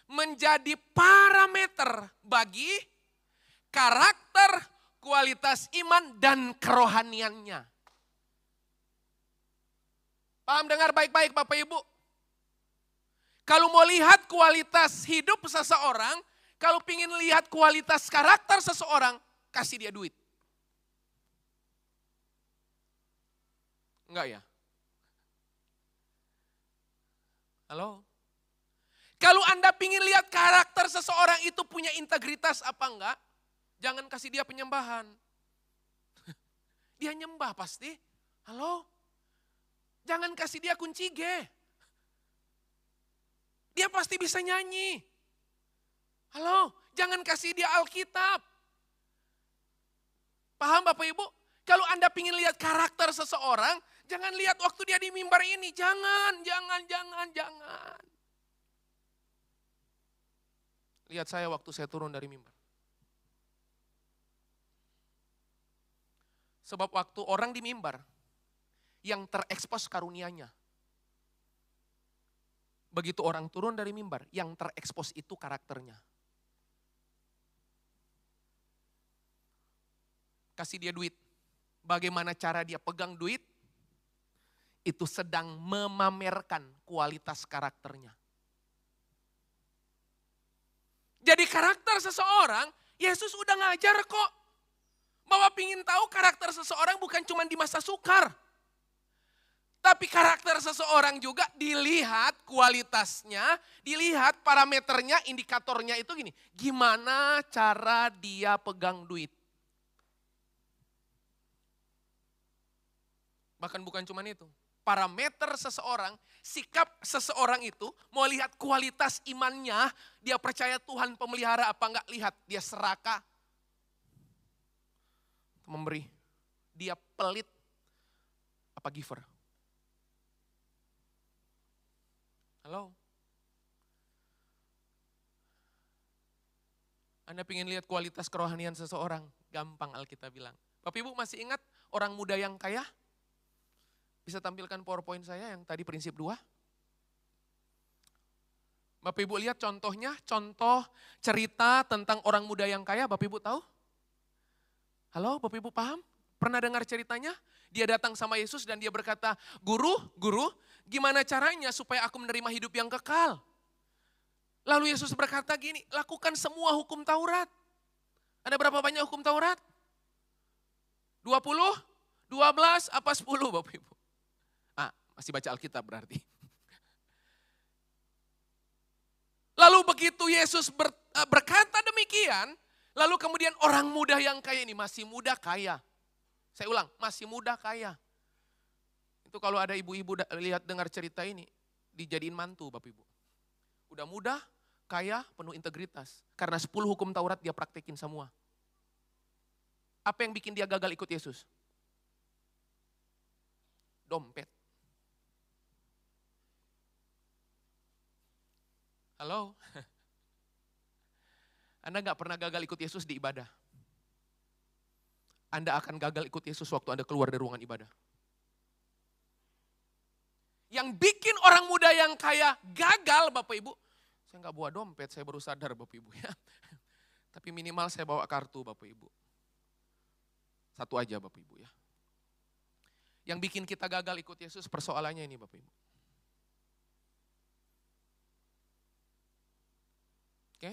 menjadi parameter bagi karakter, kualitas iman, dan kerohaniannya. Paham, dengar baik-baik Bapak Ibu. Kalau mau lihat kualitas hidup seseorang, kalau ingin lihat kualitas karakter seseorang, kasih dia duit. Enggak ya? Halo? Kalau Anda ingin lihat karakter seseorang itu punya integritas apa enggak, jangan kasih dia penyembahan. Dia nyembah pasti. Halo? Jangan kasih dia kunci G. Dia pasti bisa nyanyi. Halo? Jangan kasih dia Alkitab. Paham Bapak Ibu? Kalau Anda ingin lihat karakter seseorang, jangan lihat waktu dia di mimbar ini. Jangan. Lihat saya waktu saya turun dari mimbar. Sebab waktu orang di mimbar, yang terekspos karunianya. Begitu orang turun dari mimbar, yang terekspos itu karakternya. Kasih dia duit. Bagaimana cara dia pegang duit? Itu sedang memamerkan kualitas karakternya. Jadi karakter seseorang, Yesus udah ngajar kok. Bahwa pingin tahu karakter seseorang bukan cuma di masa sukar. Tapi karakter seseorang juga dilihat kualitasnya, dilihat parameternya, indikatornya itu gini. Gimana cara dia pegang duit. Bahkan bukan cuma itu. Parameter seseorang, sikap seseorang itu, mau lihat kualitas imannya, dia percaya Tuhan pemelihara apa enggak, lihat dia serakah, memberi, dia pelit, apa giver. Halo? Anda ingin lihat kualitas kerohanian seseorang, gampang Alkitab bilang. Bapak Ibu masih ingat orang muda yang kaya? Bisa tampilkan PowerPoint saya yang tadi prinsip 2. Bapak Ibu lihat contohnya, contoh cerita tentang orang muda yang kaya, Bapak Ibu tahu? Halo, Bapak Ibu paham? Pernah dengar ceritanya? Dia datang sama Yesus dan dia berkata, Guru, gimana caranya supaya aku menerima hidup yang kekal? Lalu Yesus berkata gini, lakukan semua hukum Taurat. Ada berapa banyak hukum Taurat? 20? 12? Apa 10 Bapak Ibu? Masih baca Alkitab berarti. Lalu begitu Yesus berkata demikian, lalu kemudian orang muda yang kaya ini, masih muda kaya. Saya ulang, masih muda kaya. Itu kalau ada ibu-ibu lihat dengar cerita ini, dijadiin mantu Bapak Ibu. Udah muda, kaya, penuh integritas. Karena 10 hukum Taurat dia praktekin semua. Apa yang bikin dia gagal ikut Yesus? Dompet. Halo? Anda nggak pernah gagal ikut Yesus di ibadah. Anda akan gagal ikut Yesus waktu Anda keluar dari ruangan ibadah. Yang bikin orang muda yang kaya gagal Bapak Ibu, saya nggak bawa dompet, saya baru sadar Bapak Ibu ya. Tapi minimal saya bawa kartu Bapak Ibu. Satu aja Bapak Ibu ya. Yang bikin kita gagal ikut Yesus persoalannya ini Bapak Ibu. Oke.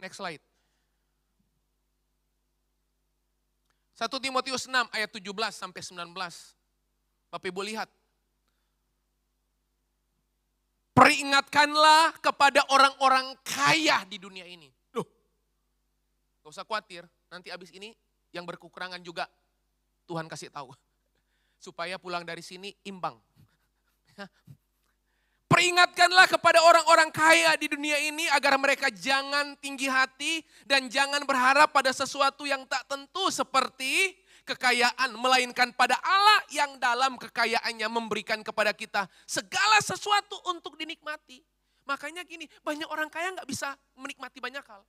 Next slide. 1 Timotius 6 ayat 17 sampai 19. Bapak Ibu lihat. Peringatkanlah kepada orang-orang kaya di dunia ini. Loh, gak usah khawatir, nanti abis ini yang berkekurangan juga Tuhan kasih tahu. Supaya pulang dari sini imbang. Peringatkanlah kepada orang-orang kaya di dunia ini agar mereka jangan tinggi hati dan jangan berharap pada sesuatu yang tak tentu seperti kekayaan, melainkan pada Allah yang dalam kekayaannya memberikan kepada kita segala sesuatu untuk dinikmati. Makanya gini, banyak orang kaya nggak bisa menikmati banyak hal.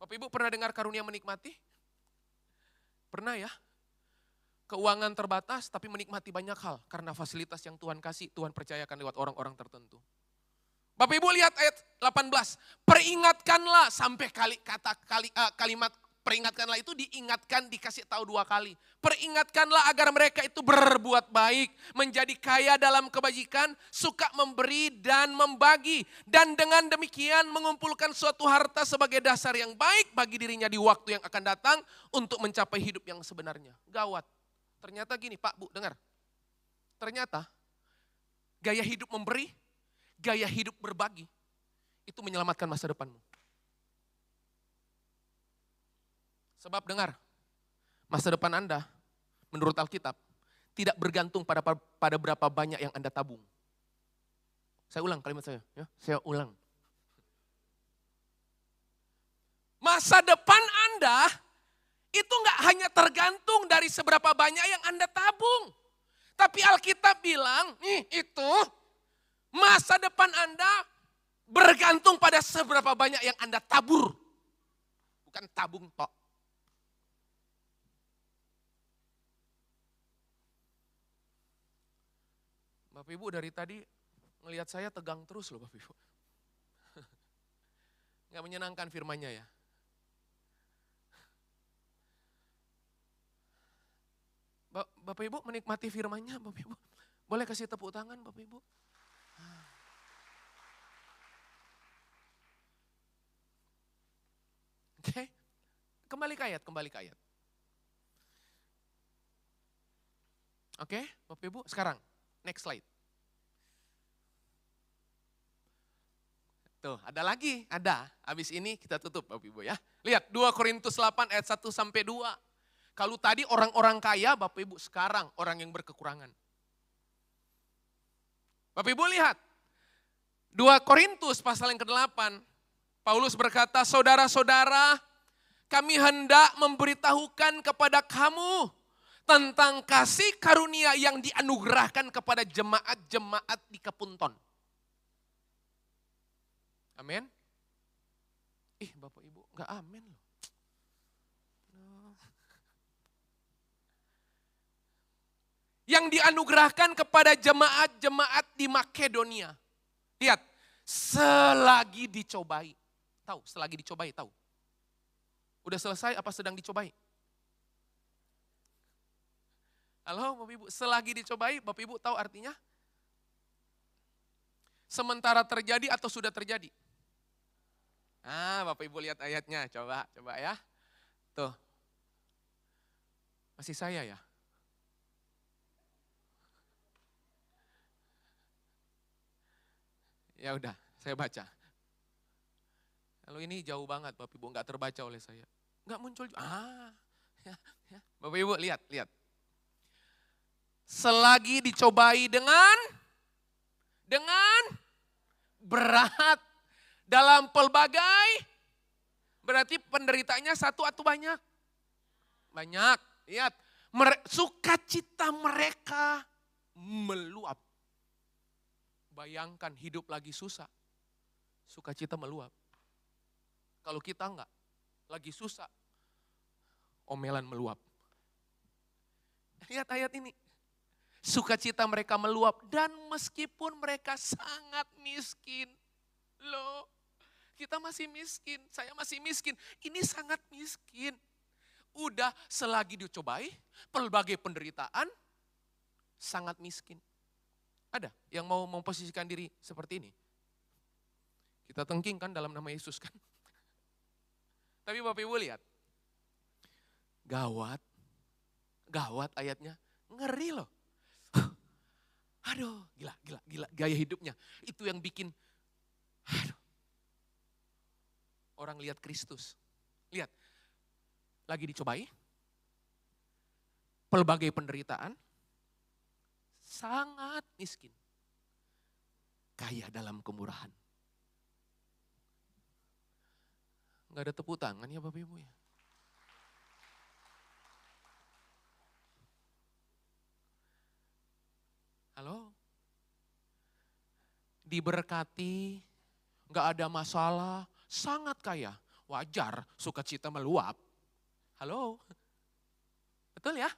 Bapak Ibu pernah dengar karunia menikmati? Pernah ya? Keuangan terbatas tapi menikmati banyak hal karena fasilitas yang Tuhan kasih, Tuhan percayakan lewat orang-orang tertentu. Bapak Ibu lihat ayat 18, peringatkanlah sampai kalimat peringatkanlah itu diingatkan, dikasih tahu 2 kali. Peringatkanlah agar mereka itu berbuat baik, menjadi kaya dalam kebajikan, suka memberi dan membagi. Dan dengan demikian mengumpulkan suatu harta sebagai dasar yang baik bagi dirinya di waktu yang akan datang untuk mencapai hidup yang sebenarnya. Gawat. Ternyata gini Pak, Bu, dengar. Ternyata gaya hidup memberi, gaya hidup berbagi, itu menyelamatkan masa depanmu. Sebab dengar, masa depan Anda menurut Alkitab tidak bergantung pada berapa banyak yang Anda tabung. Saya ulang kalimat saya, ya. Saya ulang. Masa depan Anda itu nggak hanya tergantung dari seberapa banyak yang Anda tabung. Tapi Alkitab bilang, nih itu masa depan Anda bergantung pada seberapa banyak yang Anda tabur. Bukan tabung tok. Bapak Ibu dari tadi ngelihat saya tegang terus loh Bapak Ibu. Nggak menyenangkan firman-Nya ya. Bapak Ibu menikmati firman-Nya Bapak Ibu. Boleh kasih tepuk tangan Bapak Ibu. Oke. Kembali ke ayat. Oke, Bapak Ibu sekarang next slide. Tuh, ada lagi, ada. Habis ini kita tutup Bapak Ibu ya. Lihat 2 Korintus 8 ayat 1 sampai 2. Kalau tadi orang-orang kaya, Bapak Ibu sekarang orang yang berkekurangan. Bapak Ibu lihat, 2 Korintus pasal yang ke-8, Paulus berkata, saudara-saudara, kami hendak memberitahukan kepada kamu tentang kasih karunia yang dianugerahkan kepada jemaat-jemaat di Kepunton. Amin. Bapak Ibu enggak amin loh. Yang dianugerahkan kepada jemaat-jemaat di Makedonia. Lihat, selagi dicobai. Tahu, selagi dicobai, tahu. Udah selesai apa sedang dicobai? Halo Bapak Ibu, selagi dicobai, Bapak Ibu tahu artinya? Sementara terjadi atau sudah terjadi? Bapak Ibu lihat ayatnya, coba ya. Tuh. Masih saya ya? Ya udah, saya baca. Kalau ini jauh banget Bapak Ibu, enggak terbaca oleh saya. Enggak muncul. Ya. Bapak Ibu lihat. Selagi dicobai dengan berat dalam pelbagai, berarti penderitanya satu atau banyak? Banyak. Lihat, sukacita mereka meluap. Bayangkan hidup lagi susah. sukacita meluap. Kalau kita enggak, lagi susah, omelan meluap. Lihat ayat ini. Sukacita mereka meluap dan meskipun mereka sangat miskin. Loh, kita masih miskin, saya masih miskin. Ini sangat miskin. Udah selagi dicobai, pelbagai penderitaan, sangat miskin. Ada yang mau memposisikan diri seperti ini? Kita tengkingkan dalam nama Yesus kan. Tapi Bapak Ibu lihat. Gawat ayatnya. Ngeri loh. Aduh, gila. Gaya hidupnya. Itu yang bikin, orang lihat Kristus. Lihat, lagi dicobai. Pelbagai penderitaan. Sangat miskin. Kaya dalam kemurahan. Enggak ada tepuk tangan ya Bapak Ibu ya. Halo? Diberkati, enggak ada masalah, sangat kaya. Wajar sukacita meluap. Halo? Betul ya?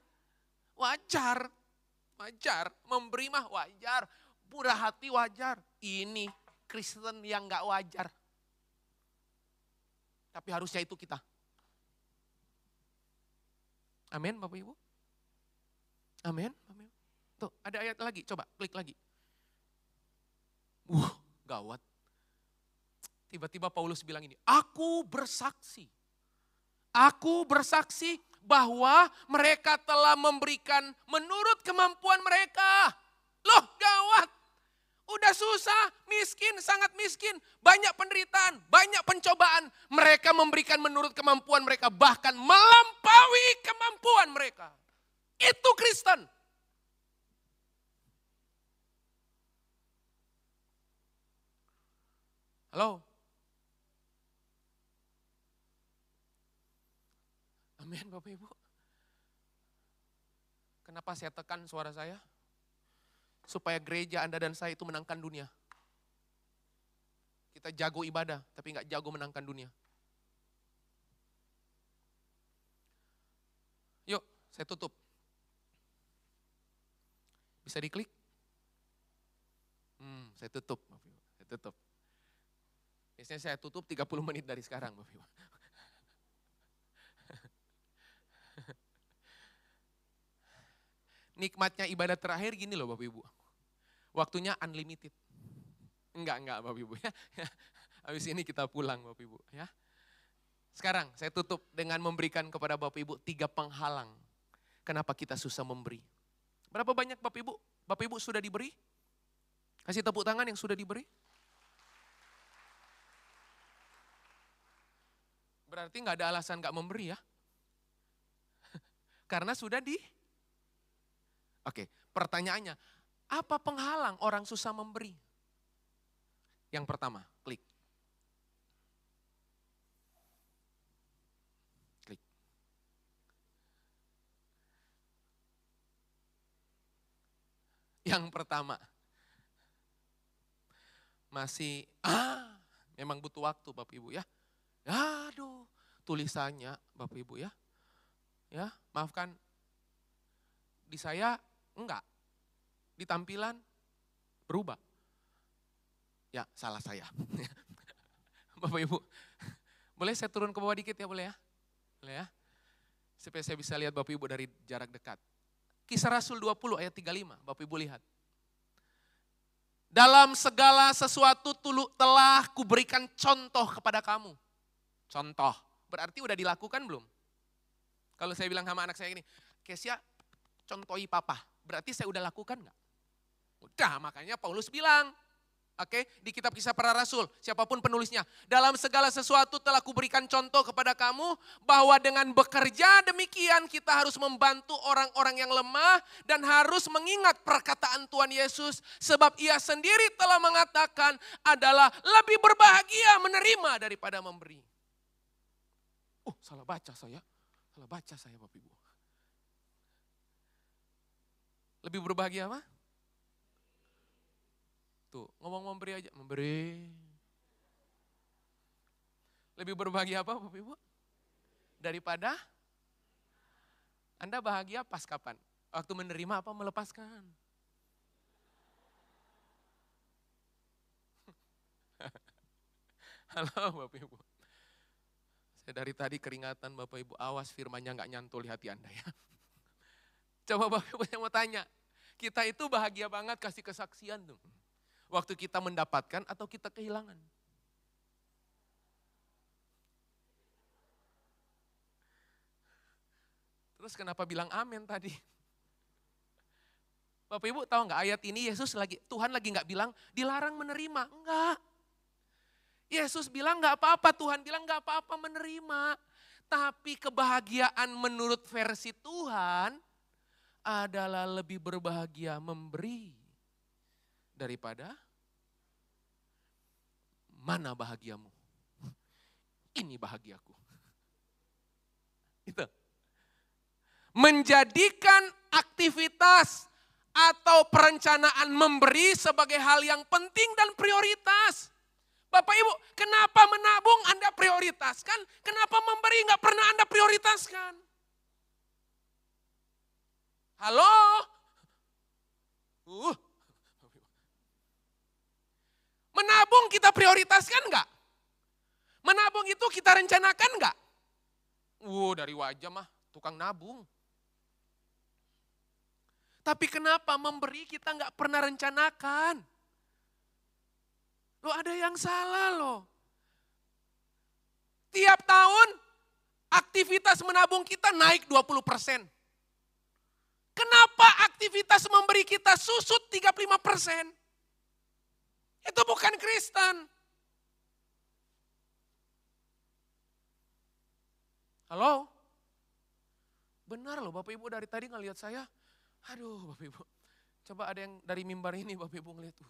Wajar. Memberi mah wajar. Murah hati wajar. Ini Kristen yang enggak wajar. Tapi harusnya itu kita. Amin Bapak Ibu? Amin. Tuh ada ayat lagi, coba klik lagi. Gawat. Tiba-tiba Paulus bilang ini, aku bersaksi bahwa mereka telah memberikan menurut kemampuan mereka. Loh gawat. Udah susah, miskin, sangat miskin. Banyak penderitaan, banyak pencobaan. Mereka memberikan menurut kemampuan mereka. Bahkan melampaui kemampuan mereka. Itu Kristen. Halo? Amin Bapak Ibu. Kenapa saya tekan suara saya? Supaya gereja Anda dan saya itu menangkan dunia. Kita jago ibadah, tapi nggak jago menangkan dunia. Yuk, saya tutup. Bisa diklik? Saya tutup. Biasanya saya tutup 30 menit dari sekarang, Bapak Ibu. Nikmatnya ibadah terakhir gini loh Bapak Ibu. Waktunya unlimited. Enggak Bapak Ibu ya. Habis ini kita pulang Bapak Ibu ya. Sekarang saya tutup dengan memberikan kepada Bapak Ibu 3 penghalang. Kenapa kita susah memberi. Berapa banyak Bapak Ibu? Bapak Ibu sudah diberi? Kasih tepuk tangan yang sudah diberi. Berarti nggak ada alasan nggak memberi ya. Karena sudah Oke, pertanyaannya, apa penghalang orang susah memberi? Yang pertama, klik. Yang pertama, masih, memang butuh waktu Bapak Ibu ya. Aduh, tulisannya Bapak Ibu ya. Ya, maafkan, di saya enggak. Di tampilan berubah. Ya, salah saya. Bapak Ibu, boleh saya turun ke bawah dikit ya, boleh ya? Boleh ya? Supaya saya bisa lihat Bapak Ibu dari jarak dekat. Kisah Rasul 20 ayat 35, Bapak Ibu lihat. Dalam segala sesuatu telah kuberikan contoh kepada kamu. Contoh, berarti udah dilakukan belum? Kalau saya bilang sama anak saya gini, Kesia contohi papa, berarti saya udah lakukan enggak? Udah, makanya Paulus bilang, oke, di kitab Kisah Para Rasul, siapapun penulisnya, dalam segala sesuatu telah kuberikan contoh kepada kamu, bahwa dengan bekerja demikian kita harus membantu orang-orang yang lemah, dan harus mengingat perkataan Tuhan Yesus, sebab ia sendiri telah mengatakan adalah lebih berbahagia menerima daripada memberi. Salah baca saya Bapak Ibu. Lebih berbahagia apa? Tuh, ngomong memberi aja, memberi. Lebih berbahagia apa Bapak Ibu? Daripada Anda bahagia pas kapan? Waktu menerima apa melepaskan? Halo Bapak Ibu. Saya dari tadi keringatan Bapak Ibu, awas firmannya nggak nyantol di hati Anda ya. Coba Bapak Ibu yang mau tanya, kita itu bahagia banget kasih kesaksian tuh. Waktu kita mendapatkan atau kita kehilangan? Terus kenapa bilang amin tadi? Bapak Ibu tahu nggak ayat ini Tuhan lagi nggak bilang dilarang menerima, enggak. Yesus bilang nggak apa-apa, Tuhan bilang nggak apa-apa menerima. Tapi kebahagiaan menurut versi Tuhan adalah lebih berbahagia memberi daripada mana bahagiamu. Ini bahagiaku. Itu. Menjadikan aktivitas atau perencanaan memberi sebagai hal yang penting dan prioritas. Bapak Ibu, kenapa menabung Anda prioritaskan? Kenapa memberi nggak pernah Anda prioritaskan? Halo? Menabung kita prioritaskan nggak? Menabung itu kita rencanakan nggak? Dari wajah mah tukang nabung. Tapi kenapa memberi kita nggak pernah rencanakan? Loh ada yang salah loh. Tiap tahun aktivitas menabung kita naik 20%. Kenapa aktivitas memberi kita susut 35%? Itu bukan Kristen. Halo? Benar loh Bapak Ibu dari tadi ngelihat saya. Aduh Bapak Ibu. Coba ada yang dari mimbar ini Bapak Ibu ngelihat tuh.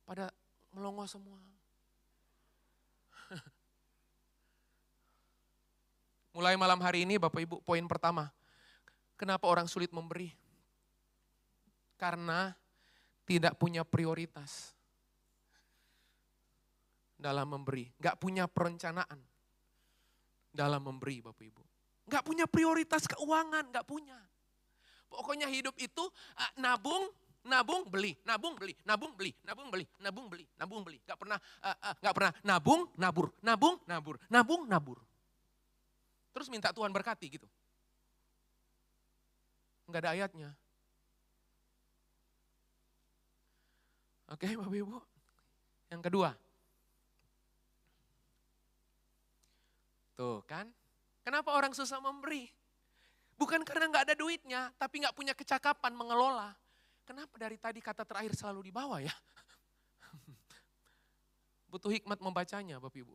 Pada melongo semua. Mulai malam hari ini Bapak Ibu, poin pertama. Kenapa orang sulit memberi? Karena tidak punya prioritas dalam memberi. Gak punya perencanaan dalam memberi Bapak Ibu. Gak punya prioritas keuangan, gak punya. Pokoknya hidup itu nabung, beli, nabung, beli, nabung, beli, nabung, beli, nabung, beli, nabung, beli. Gak pernah nabung, nabur, nabung, nabur, nabung, nabur. Terus minta Tuhan berkati gitu. Enggak ada ayatnya. Oke Bapak Ibu. Yang kedua. Tuh kan. Kenapa orang susah memberi? Bukan karena nggak ada duitnya, tapi nggak punya kecakapan mengelola. Kenapa dari tadi kata terakhir selalu di bawah ya? Butuh hikmat membacanya Bapak Ibu.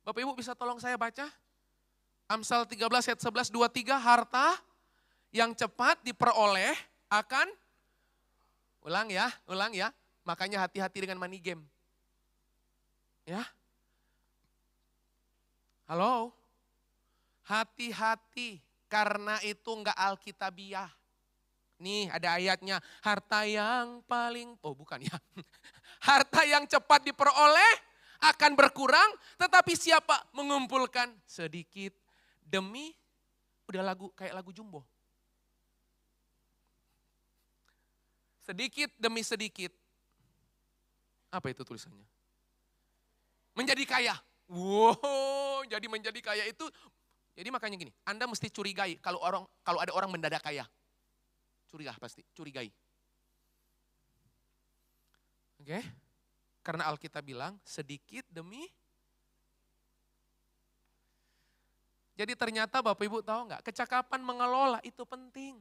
Bapak Ibu bisa tolong saya baca? Amsal 13 ayat 11, 23, harta yang cepat diperoleh akan, ulang ya, makanya hati-hati dengan money game. Ya. Halo? Hati-hati karena itu enggak alkitabiah. Nih ada ayatnya, harta yang paling, bukan ya. Harta yang cepat diperoleh akan berkurang, tetapi siapa mengumpulkan sedikit demi, udah kayak lagu Jumbo. Sedikit demi sedikit. Apa itu tulisannya? Menjadi kaya. Wow, jadi menjadi kaya itu, jadi makanya gini, Anda mesti curigai kalau ada orang mendadak kaya. Curigai. Oke? Karena Alkitab bilang sedikit demi. Jadi ternyata Bapak Ibu tahu nggak, kecakapan mengelola itu penting.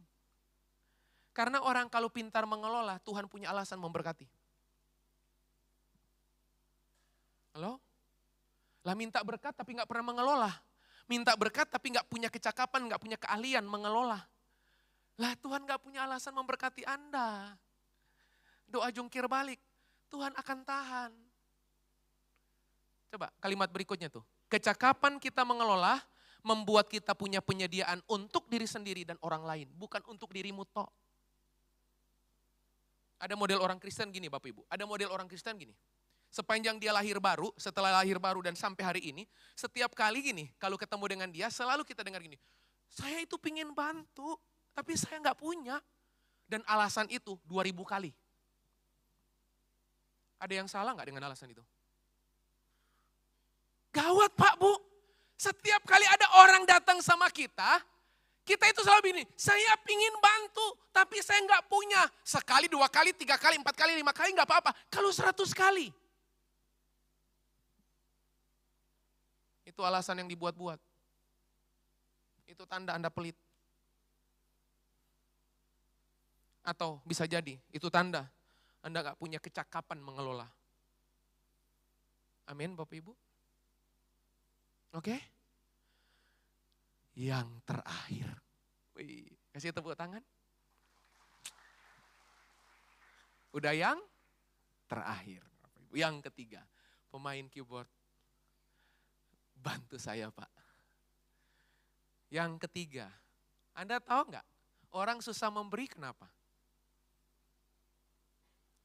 Karena orang kalau pintar mengelola, Tuhan punya alasan memberkati. Halo? Lah minta berkat tapi nggak pernah mengelola. Minta berkat tapi nggak punya kecakapan, nggak punya keahlian mengelola. Lah Tuhan nggak punya alasan memberkati Anda. Doa jungkir balik, Tuhan akan tahan. Coba kalimat berikutnya tuh. Kecakapan kita mengelola membuat kita punya penyediaan untuk diri sendiri dan orang lain, bukan untuk dirimu tok. Ada model orang Kristen gini Bapak Ibu, ada model orang Kristen gini. Sepanjang dia lahir baru, setelah lahir baru dan sampai hari ini, setiap kali gini, kalau ketemu dengan dia, selalu kita dengar gini, saya itu pingin bantu, tapi saya nggak punya. Dan alasan itu 2000 kali. Ada yang salah nggak dengan alasan itu? Gawat Pak Bu, setiap kali ada orang datang sama kita itu selalu begini, saya pingin bantu, tapi saya nggak punya. Sekali, 2 kali, 3 kali, 4 kali, 5 kali nggak apa-apa. Kalau 100 kali. Itu alasan yang dibuat-buat. Itu tanda Anda pelit. Atau bisa jadi, itu tanda Anda gak punya kecakapan mengelola. Amin Bapak Ibu. Oke? Yang terakhir. Wih, kasih tepuk tangan. Udah yang terakhir. Yang ketiga, pemain keyboard. Bantu saya Pak. Yang ketiga, Anda tahu nggak? Orang susah memberi kenapa?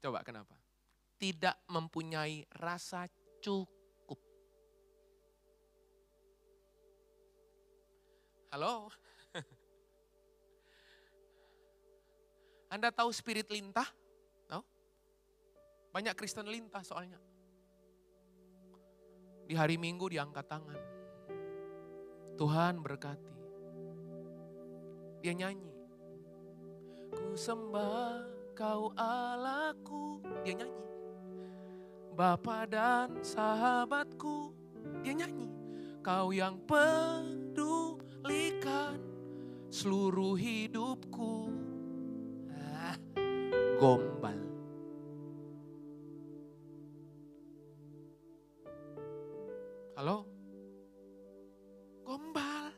Coba kenapa? Tidak mempunyai rasa cukup. Halo? Anda tahu spirit lintah? Tahu? Banyak Kristen lintah soalnya. Di hari Minggu diangkat tangan. Tuhan berkati. Dia nyanyi. Ku sembah Kau Allahku. Dia nyanyi. Bapa dan sahabatku. Dia nyanyi. Kau yang pedulikan seluruh hidupku. Gombal. Halo? Gombal.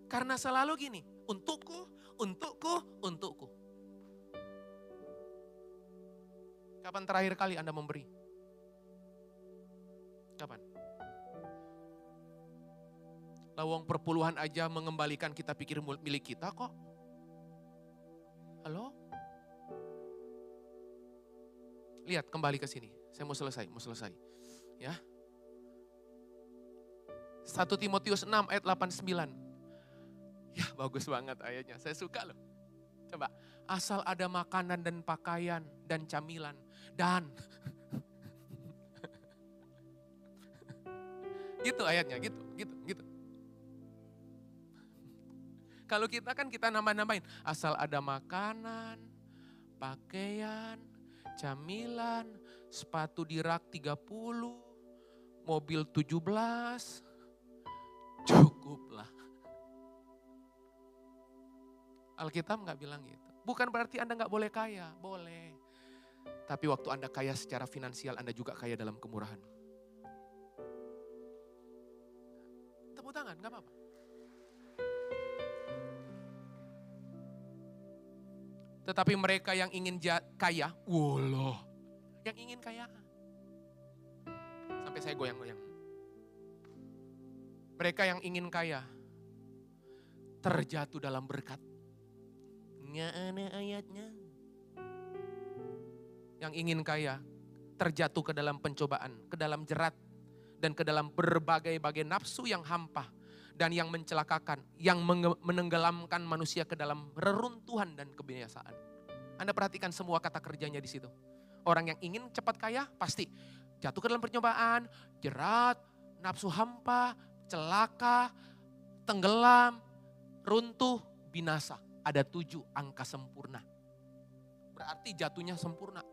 Karena selalu gini, untukku, untukku, untukku. Kapan terakhir kali Anda memberi? Kapan? Lawang perpuluhan aja mengembalikan kita pikir milik kita kok. Halo? Lihat kembali ke sini. Saya mau selesai. Ya. 1 Timotius 6 ayat 89. Ya bagus banget ayatnya, saya suka loh. Coba, asal ada makanan dan pakaian dan camilan dan gitu ayatnya, gitu. Kalau kita kan kita nambah-nambahin, asal ada makanan, pakaian, camilan, sepatu di rak 30, mobil 17, cukuplah. Alkitab nggak bilang gitu. Bukan berarti Anda nggak boleh kaya, boleh. Tapi waktu Anda kaya secara finansial, Anda juga kaya dalam kemurahan. Tepuk tangan, nggak apa-apa. Tetapi mereka yang ingin kaya, woloh, yang ingin kaya. Sampai saya goyang-goyang. Mereka yang ingin kaya, terjatuh dalam berkat. Nggak ada ayatnya. Yang ingin kaya, terjatuh ke dalam pencobaan, ke dalam jerat, dan ke dalam berbagai-bagai nafsu yang hampa, dan yang mencelakakan, yang menenggelamkan manusia ke dalam reruntuhan dan kebinasaan. Anda perhatikan semua kata kerjanya di situ. Orang yang ingin cepat kaya, pasti jatuh ke dalam pencobaan, jerat, nafsu hampa, celaka, tenggelam, runtuh, binasa. Ada 7 angka sempurna. Berarti jatuhnya sempurna.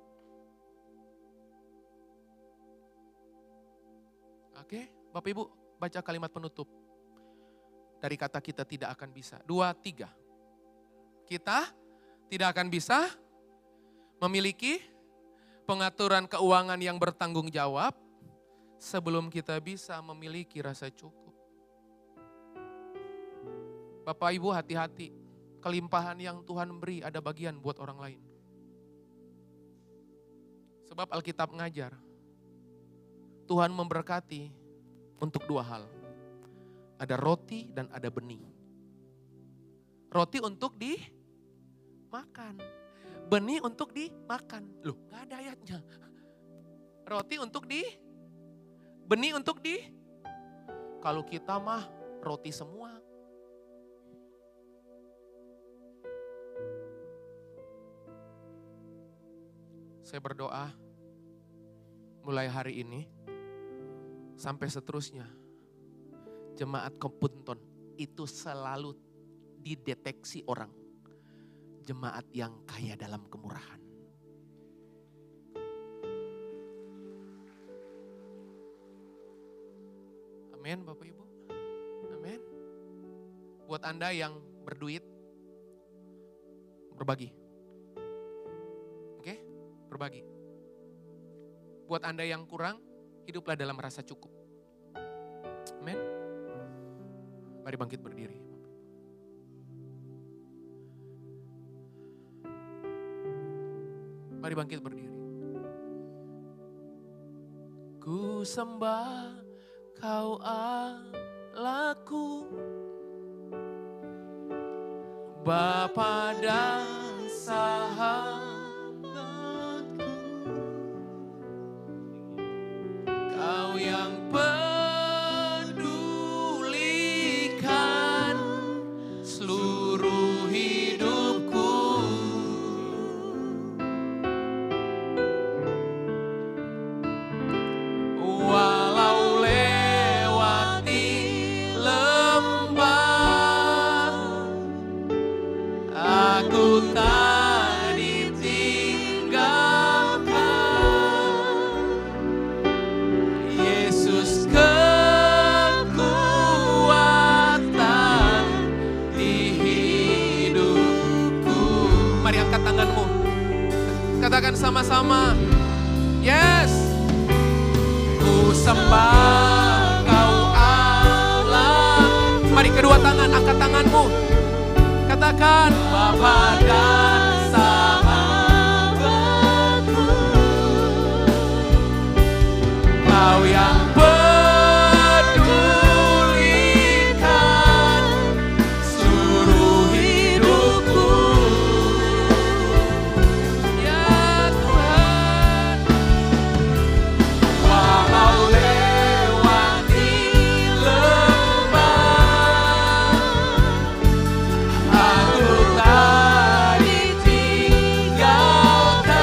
Oke, Bapak Ibu baca kalimat penutup. Dari kata kita tidak akan bisa. 2, 3. Kita tidak akan bisa memiliki pengaturan keuangan yang bertanggung jawab sebelum kita bisa memiliki rasa cukup. Bapak Ibu hati-hati. Kelimpahan yang Tuhan beri ada bagian buat orang lain. Sebab Alkitab mengajar, Tuhan memberkati untuk 2 hal. Ada roti dan ada benih. Roti untuk dimakan. Benih untuk dimakan. Loh, gak ada ayatnya. Roti untuk benih untuk kalau kita mah roti semua. Saya berdoa mulai hari ini sampai seterusnya, jemaat Kepunton itu selalu dideteksi orang jemaat yang kaya dalam kemurahan. Amin Bapak Ibu. Amin. Buat Anda yang berduit, berbagi. Oke? Berbagi. Buat Anda yang kurang, hiduplah dalam rasa cukup. Amin. Mari bangkit berdiri. Mari bangkit berdiri. Ku sembah Kau Allahku, Bapa dan sahabatku, Kau yang pedulikan seluruh hidupku. Walau lewati lembah, aku tak ditinggalkan. Yesus kekuatan di hidupku. Mari angkat tanganmu. Katakan sama-sama. Yes. Ku sembah Kau Allah. Mari kedua tangan, angkat tanganmu. Katakan Bapa dan sahabatku, Kau yang pedulikan seluruh hidupku. Ya Tuhan, walau lewati lembah, aku tak ditinggalkan.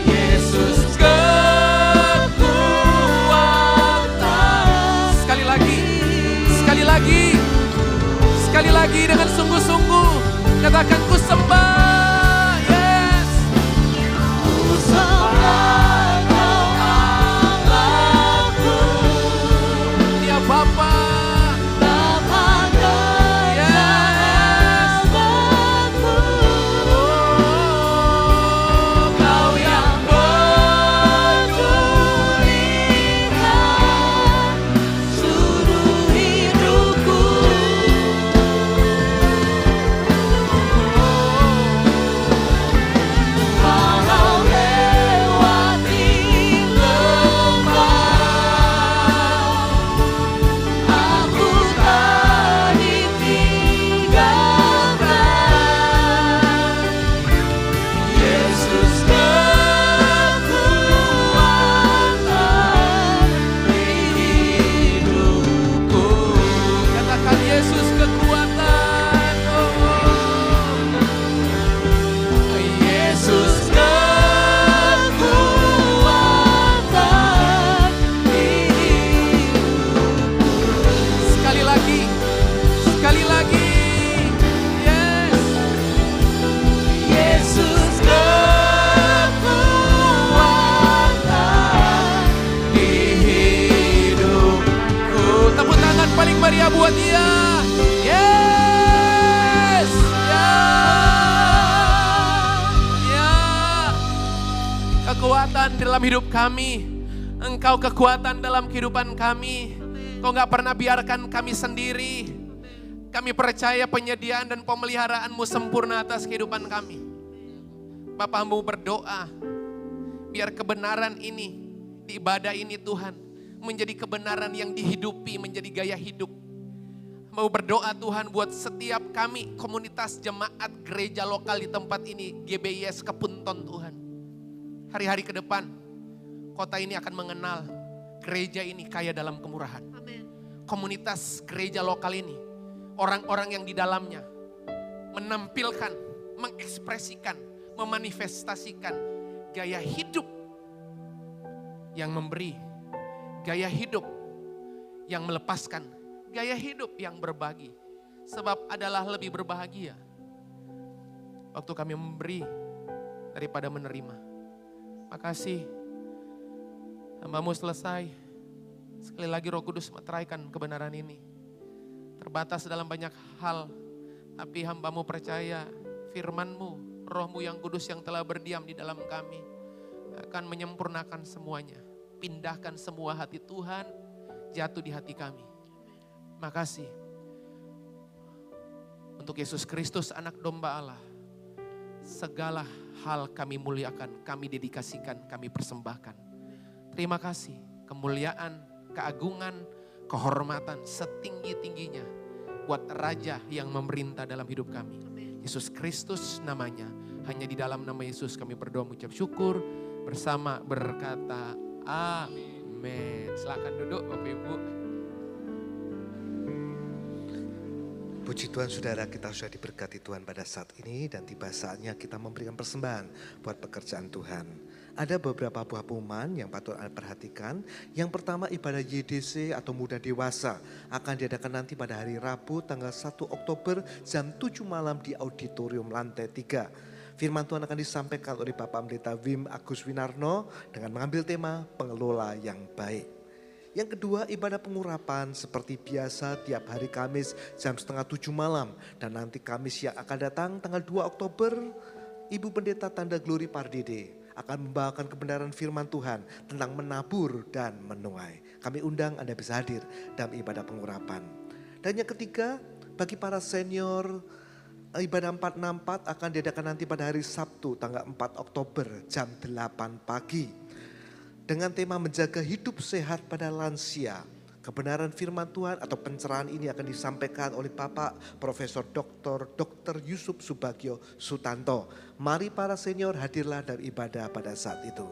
Yesus kekuatan. Sekali lagi dengan sungguh-sungguh. Katakan ku sembah. Yes. Ku sembah Kau Allahku, Dia Bapa. Yes. Kau yang pedulikan seluruh hidupku. Walau lewati lembah, aku tak ditinggalkan. Yesus kekuatan di hidupku. Katakan Yesus kekuatan. Yesus kekuatan di hidupku. Sekali lagi. Yes. Yesus kekuatan di hidupku. Tepuk tangan paling meriah buat Dia. Yes. Ya. Kekuatan dalam hidup kami. Engkau kekuatan dalam kehidupan kami. Kau gak pernah biarkan kami sendiri. Kami percaya penyediaan dan pemeliharaanmu sempurna atas kehidupan kami. Bapa-Mu berdoa, biar kebenaran ini, di ibadah ini Tuhan, menjadi kebenaran yang dihidupi, menjadi gaya hidup. Mau berdoa Tuhan buat setiap kami, komunitas jemaat gereja lokal di tempat ini, GBIS Kepunton Tuhan. hari-hari ke depan, kota ini akan mengenal gereja ini kaya dalam kemurahan. Komunitas gereja lokal ini, orang-orang yang di dalamnya menampilkan, mengekspresikan, memanifestasikan gaya hidup yang memberi, gaya hidup yang melepaskan, gaya hidup yang berbagi. Sebab adalah lebih berbahagia waktu kami memberi daripada menerima. Makasih, hamba-Mu selesai. Sekali lagi Roh Kudus meteraikan kebenaran ini. Terbatas dalam banyak hal, tapi hamba-Mu percaya firman-Mu, Roh-Mu yang kudus yang telah berdiam di dalam kami akan menyempurnakan semuanya. Pindahkan semua hati Tuhan jatuh di hati kami. Makasih. Untuk Yesus Kristus anak domba Allah, segala hal kami muliakan, kami dedikasikan, kami persembahkan. Terima kasih, kemuliaan, keagungan, kehormatan setinggi-tingginya buat Raja yang memerintah dalam hidup kami. Yesus Kristus namanya, hanya di dalam nama Yesus kami berdoa mengucap syukur bersama berkata amin. Silakan duduk Bapak Ibu. Puji Tuhan saudara, kita sudah diberkati Tuhan pada saat ini dan tiba saatnya kita memberikan persembahan buat pekerjaan Tuhan. Ada beberapa buah pengumuman yang patut Anda perhatikan. Yang pertama, ibadah YDC atau muda dewasa akan diadakan nanti pada hari Rabu tanggal 1 Oktober jam 7 malam di auditorium lantai 3. Firman Tuhan akan disampaikan oleh Bapak Pendeta Wim Agus Winarno dengan mengambil tema pengelola yang baik. Yang kedua, ibadah pengurapan seperti biasa tiap hari Kamis jam 6:30 malam. Dan nanti Kamis yang akan datang tanggal 2 Oktober, Ibu Pendeta Tanda Glory Pardede akan membawakan kebenaran firman Tuhan tentang menabur dan menuai. Kami undang Anda bisa hadir dalam ibadah pengurapan. Dan yang ketiga, bagi para senior, ibadah 464 akan diadakan nanti pada hari Sabtu tanggal 4 Oktober jam 8 pagi. Dengan tema menjaga hidup sehat pada lansia. Kebenaran firman Tuhan atau pencerahan ini akan disampaikan oleh Bapak Profesor Dr. Yusuf Subagio Sutanto. Mari para senior hadirlah dalam ibadah pada saat itu.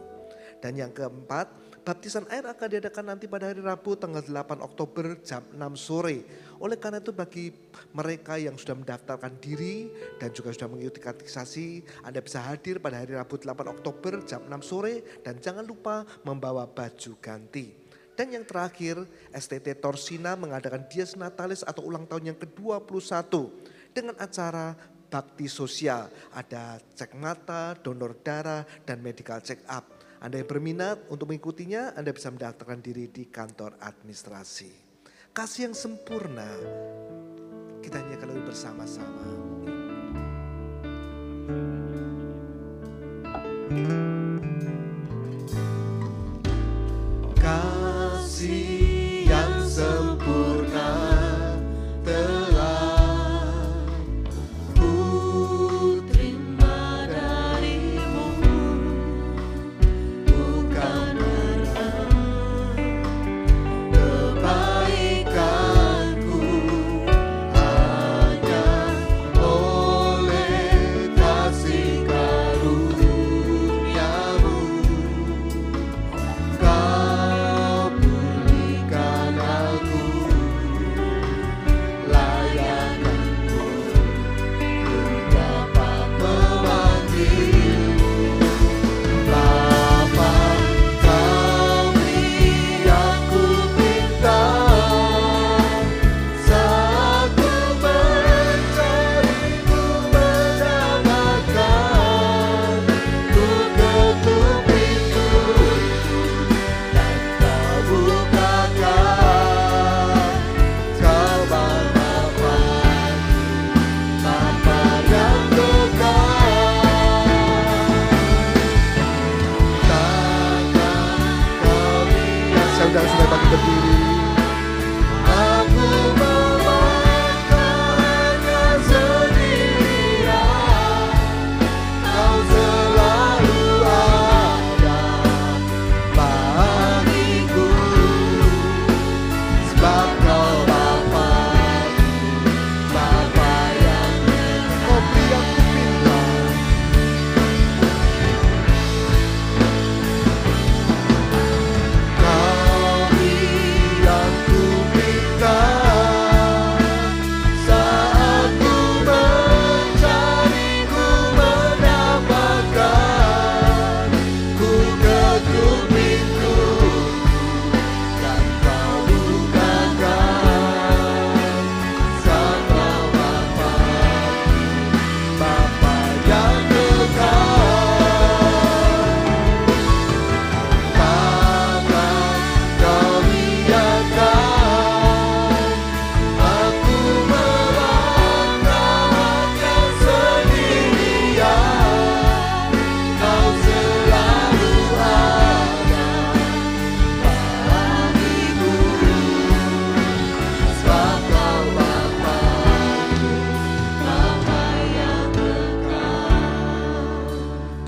Dan yang keempat, baptisan air akan diadakan nanti pada hari Rabu tanggal 8 Oktober jam 6 sore. Oleh karena itu bagi mereka yang sudah mendaftarkan diri dan juga sudah mengikuti katekisasi, Anda bisa hadir pada hari Rabu 8 Oktober jam 6 sore dan jangan lupa membawa baju ganti. Dan yang terakhir, STT Torsina mengadakan Dies Natalis atau ulang tahun yang ke-21 dengan acara bakti sosial. Ada cek mata, donor darah, dan medical check up. Anda yang berminat untuk mengikutinya, Anda bisa mendaftarkan diri di kantor administrasi. Kasih yang sempurna, kita nyanyikan lagu bersama-sama. Kasih yang sempurna telah ku terima darimu, bukan karena kebaikanku, hanya oleh kasih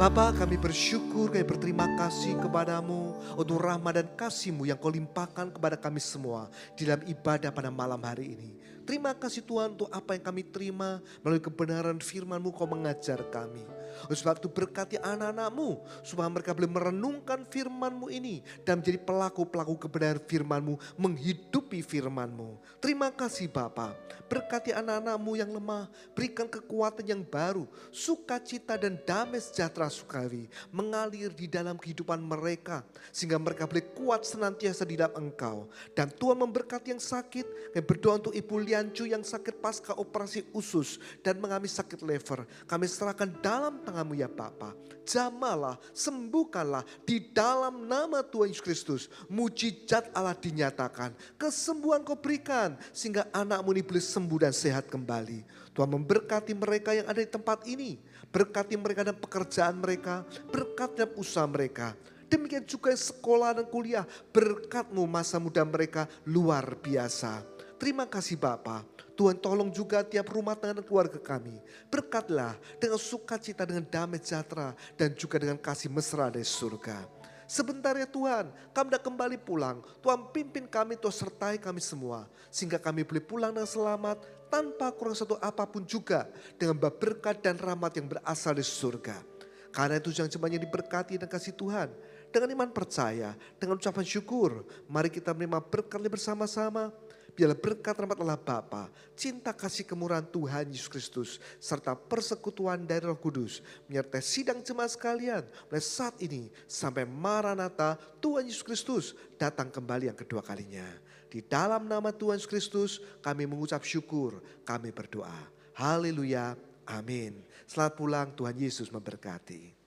Bapa, kami bersyukur, kami berterima kasih kepadamu untuk rahmat dan kasih-Mu yang Kau limpahkan kepada kami semua di dalam ibadah pada malam hari ini. Terima kasih Tuhan untuk apa yang kami terima melalui kebenaran firman-Mu. Kau mengajar kami. Oleh sebab itu berkati anak-anak-Mu supaya mereka boleh merenungkan firman-Mu ini dan menjadi pelaku-pelaku kebenaran firman-Mu, menghidupi firman-Mu. Terima kasih Bapa. Berkati anak-anak-Mu yang lemah, berikan kekuatan yang baru, sukacita dan damai sejahtera sukawi mengalir di dalam kehidupan mereka sehingga mereka boleh kuat senantiasa di dalam Engkau. Dan Tuhan memberkati yang sakit. Kami berdoa untuk Ibu Liancu yang sakit pasca operasi usus dan mengalami sakit lever. Kami serahkan dalam tangan-Mu ya Bapa. Jamalah, sembuhkanlah di dalam nama Tuhan Yesus Kristus. Mujizat Allah dinyatakan, kesembuhan Kau berikan sehingga anak-Mu ini boleh sembuh dan sehat kembali. Tuhan memberkati mereka yang ada di tempat ini. Berkati mereka dan pekerjaan mereka, berkat dalam usaha mereka. Demikian juga sekolah dan kuliah, berkat-Mu masa muda mereka luar biasa. Terima kasih Bapa. Tuhan tolong juga tiap rumah tangga dan keluarga kami. Berkatlah dengan sukacita, dengan damai sejahtera dan juga dengan kasih mesra dari surga. Sebentar ya Tuhan, kami dah kembali pulang. Tuhan pimpin kami, Tuhan sertai kami semua. Sehingga kami boleh pulang dengan selamat tanpa kurang satu apapun juga. Dengan berkat dan rahmat yang berasal dari surga. Karena itu jangan cuma yang diberkati dan kasih Tuhan. Dengan iman percaya, dengan ucapan syukur, mari kita menerima berkat bersama-sama. Biarlah berkat rahmat Allah Bapa, cinta kasih kemurahan Tuhan Yesus Kristus, serta persekutuan dari Roh Kudus menyertai sidang jemaat sekalian mulai saat ini sampai Maranatha Tuhan Yesus Kristus datang kembali yang kedua kalinya. Di dalam nama Tuhan Yesus Kristus kami mengucap syukur, kami berdoa. Haleluya, amin. Selamat pulang, Tuhan Yesus memberkati.